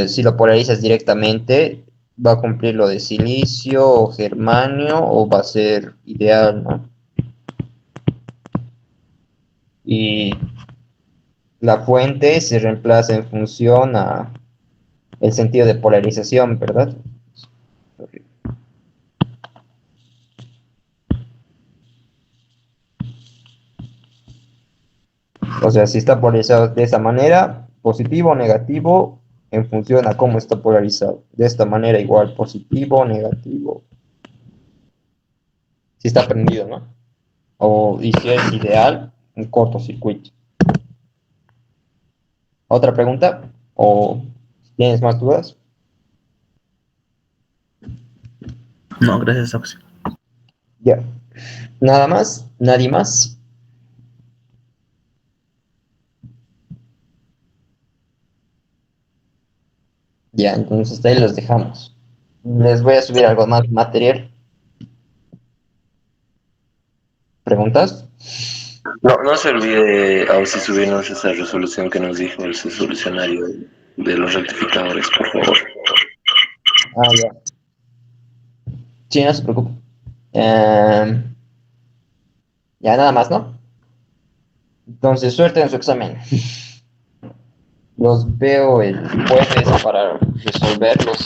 si lo polarizas directamente, va a cumplir lo de silicio o germanio o va a ser ideal, ¿no? Y la fuente se reemplaza en función a el sentido de polarización, ¿verdad? O sea, si está polarizado de esa manera, positivo o negativo, en función a cómo está polarizado. De esta manera igual, positivo o negativo. Si está prendido, ¿no? Y si es ideal, un cortocircuito. ¿Otra pregunta? ¿O tienes más dudas? No, gracias, Aus. Ya. Nada más, nadie más. Ya, entonces hasta ahí los dejamos. Les voy a subir algo más material. ¿Preguntas? No se olvide, Ausi, subirnos esa resolución que nos dijo ese solucionario de los rectificadores, por favor. Ah, ya. Sí, no se preocupe. Ya nada más, ¿no? Entonces, suerte en su examen. Los veo el jueves para resolverlos.